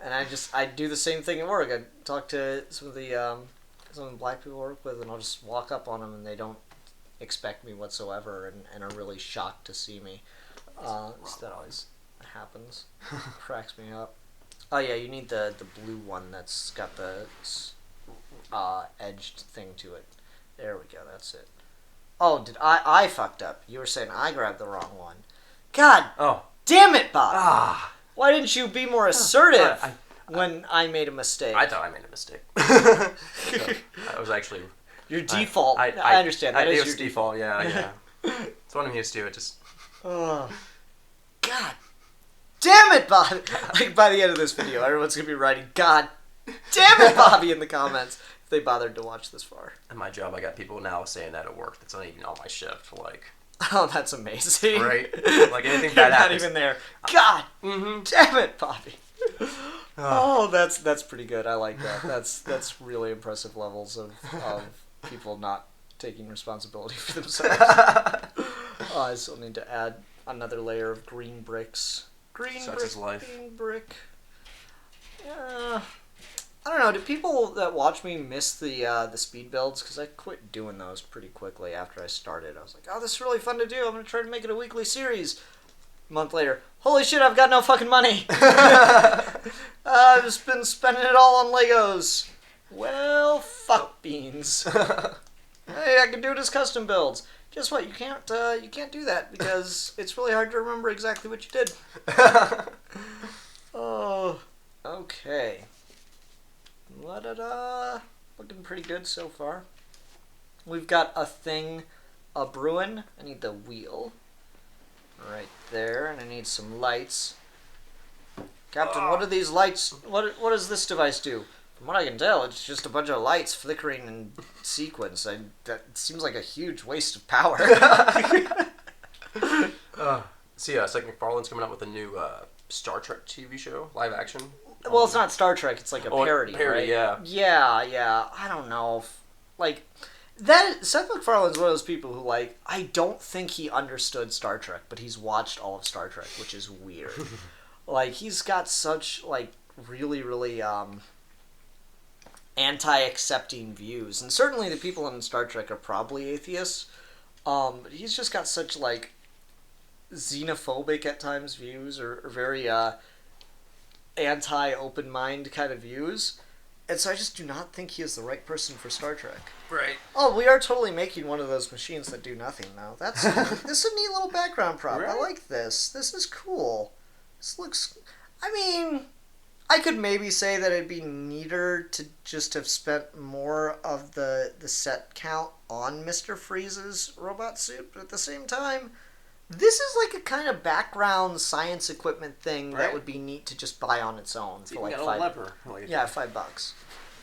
Speaker 1: And I'd do the same thing at work. I'd talk to some of the black people I work with, and I'll just walk up on them, and they don't expect me whatsoever, and are really shocked to see me. So that always happens. Cracks me up. Oh yeah, you need the blue one that's got the edged thing to it. There we go. That's it. Oh, did I fucked up. You were saying I grabbed the wrong one. God damn it, Bob. Why didn't you be more assertive when I made a mistake?
Speaker 2: I thought I made a mistake. So, I was actually...
Speaker 1: Your default. I understand. That is your
Speaker 2: default. Yeah. It's what I'm used to. It just...
Speaker 1: Oh. God damn it, Bob. Like, by the end of this video, everyone's going to be writing, God damn it, Bobby, in the comments. If they bothered to watch this far.
Speaker 2: At my job, I got people now saying that at work. That's not even on my shift. Like...
Speaker 1: Oh, that's amazing.
Speaker 2: Right? Like, anything bad happens.
Speaker 1: Not even there. God damn it, Bobby. Oh, that's pretty good. I like that. That's really impressive levels of people not taking responsibility for themselves. I still need to add another layer of green bricks.
Speaker 2: Such is life.
Speaker 1: Green brick. Yeah. I don't know. Do people that watch me miss the speed builds? Because I quit doing those pretty quickly after I started. I was like, oh, this is really fun to do. I'm going to try to make it a weekly series. A month later, holy shit, I've got no fucking money. I've just been spending it all on Legos. Well, fuck beans. Hey, I can do it as custom builds. Guess what? You can't do that because it's really hard to remember exactly what you did. Oh, okay. La-da-da. Looking pretty good so far. We've got a thing a-brewing. I need the wheel. Right there, and I need some lights. Captain, what are these lights? What does this device do? From what I can tell, it's just a bunch of lights flickering in sequence. That seems like a huge waste of power.
Speaker 2: Seth MacFarlane's coming out with a new Star Trek TV show, live action.
Speaker 1: Well, it's not Star Trek. It's like a parody, right?
Speaker 2: Yeah.
Speaker 1: Yeah. I don't know. Seth MacFarlane's one of those people who, like, I don't think he understood Star Trek, but he's watched all of Star Trek, which is weird. Like, he's got such, like, really, really, anti-accepting views. And certainly the people in Star Trek are probably atheists. But he's just got such, like, xenophobic at times views, or very, anti-open mind kind of views. And so I just do not think he is the right person for Star Trek.
Speaker 2: Right.
Speaker 1: Oh, we are totally making one of those machines that do nothing now. This is a neat little background prop. Right. I like this. This is cool. This looks... I mean, I could maybe say that it'd be neater to just have spent more of the set count on Mr. Freeze's robot suit, but at the same time... This is like a kind of background science equipment thing that would be neat to just buy on its own for like $5. Yeah, $5.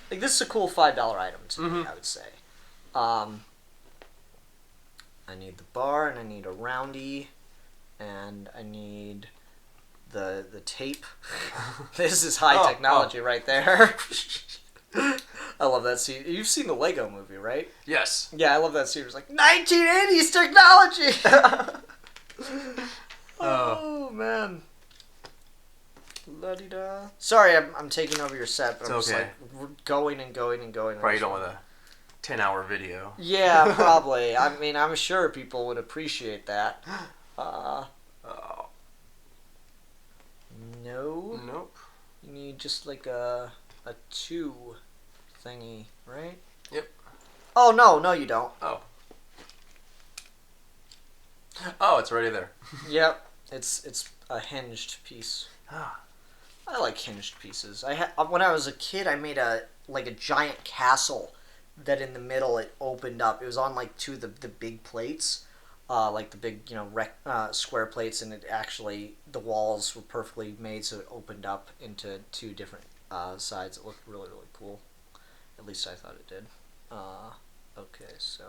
Speaker 1: Like, this is a cool $5 item to me, I would say. I need the bar, and I need a roundy, and I need the tape. This is high technology right there. I love that scene. You've seen the Lego movie, right?
Speaker 2: Yes.
Speaker 1: Yeah, I love that scene. It's like 1980s technology. Oh man. La-di-da. Sorry, I'm taking over your set, but I'm just like going and going and going.
Speaker 2: Probably don't want a 10-hour video.
Speaker 1: Yeah, probably. I mean, I'm sure people would appreciate that. No.
Speaker 2: Nope.
Speaker 1: You need just like a 2 thingy, right?
Speaker 2: Yep.
Speaker 1: Oh no, you don't.
Speaker 2: Oh, it's already there.
Speaker 1: Yep, it's a hinged piece. I like hinged pieces. When I was a kid, I made a giant castle that in the middle it opened up. It was on like 2 of the big plates, like the big square plates, and it actually the walls were perfectly made so it opened up into 2 different sides. It looked really really cool. At least I thought it did. Okay, so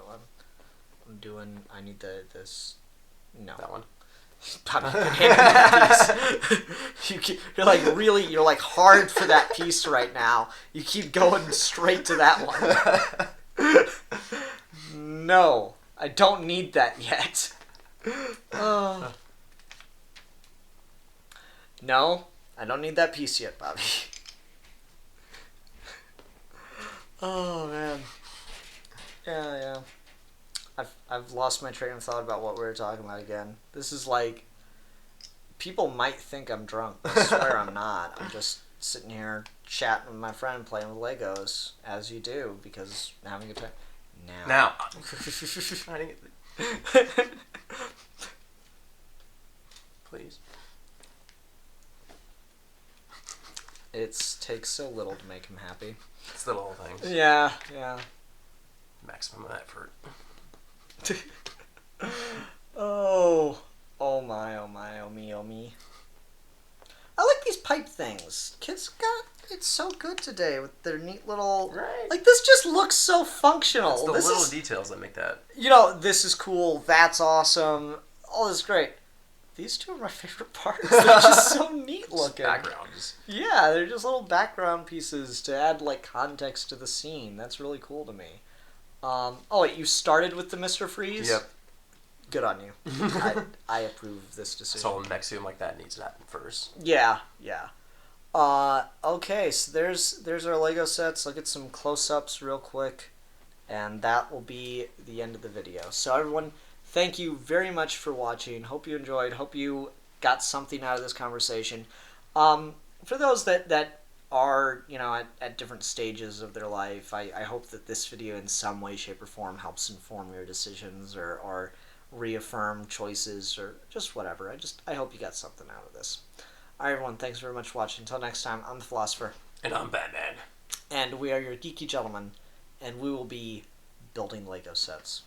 Speaker 1: I'm doing. I need this. No.
Speaker 2: That one.
Speaker 1: You're like really, you're like hard for that piece right now. You keep going straight to that one. No, I don't need that yet. No, I don't need that piece yet, Bobby. Oh man. Yeah. I've lost my train of thought about what we were talking about again. This is like, people might think I'm drunk. I swear I'm not. I'm just sitting here chatting with my friend playing with Legos, as you do, because I'm having a good time.
Speaker 2: Now. I didn't get Please.
Speaker 1: It takes so little to make him happy.
Speaker 2: It's the little things.
Speaker 1: Yeah.
Speaker 2: Maximum effort.
Speaker 1: Oh my, oh me. I like these pipe things. Kids it's so good today with their neat little...
Speaker 2: Right.
Speaker 1: Like, this just looks so functional.
Speaker 2: It's the
Speaker 1: this
Speaker 2: little
Speaker 1: is,
Speaker 2: details that make that.
Speaker 1: this is cool, that's awesome, all this is great. These two are my favorite parts. They're just so neat looking.
Speaker 2: Backgrounds.
Speaker 1: Yeah, they're just little background pieces to add, like, context to the scene. That's really cool to me. Oh, wait, you started with the Mr. Freeze?
Speaker 2: Yep.
Speaker 1: Good on you. I approve of this decision.
Speaker 2: So next to him like that needs to happen first.
Speaker 1: Yeah. Okay, so there's our Lego sets. Look at some close-ups real quick, and that will be the end of the video. So everyone, thank you very much for watching. Hope you enjoyed. Hope you got something out of this conversation. For those that are, at different stages of their life, I hope that this video in some way, shape, or form helps inform your decisions or reaffirm choices or just whatever. I hope you got something out of this. Alright everyone, thanks very much for watching. Until next time, I'm the Philosopher.
Speaker 2: And I'm Batman.
Speaker 1: And we are your geeky gentlemen, and we will be building Lego sets.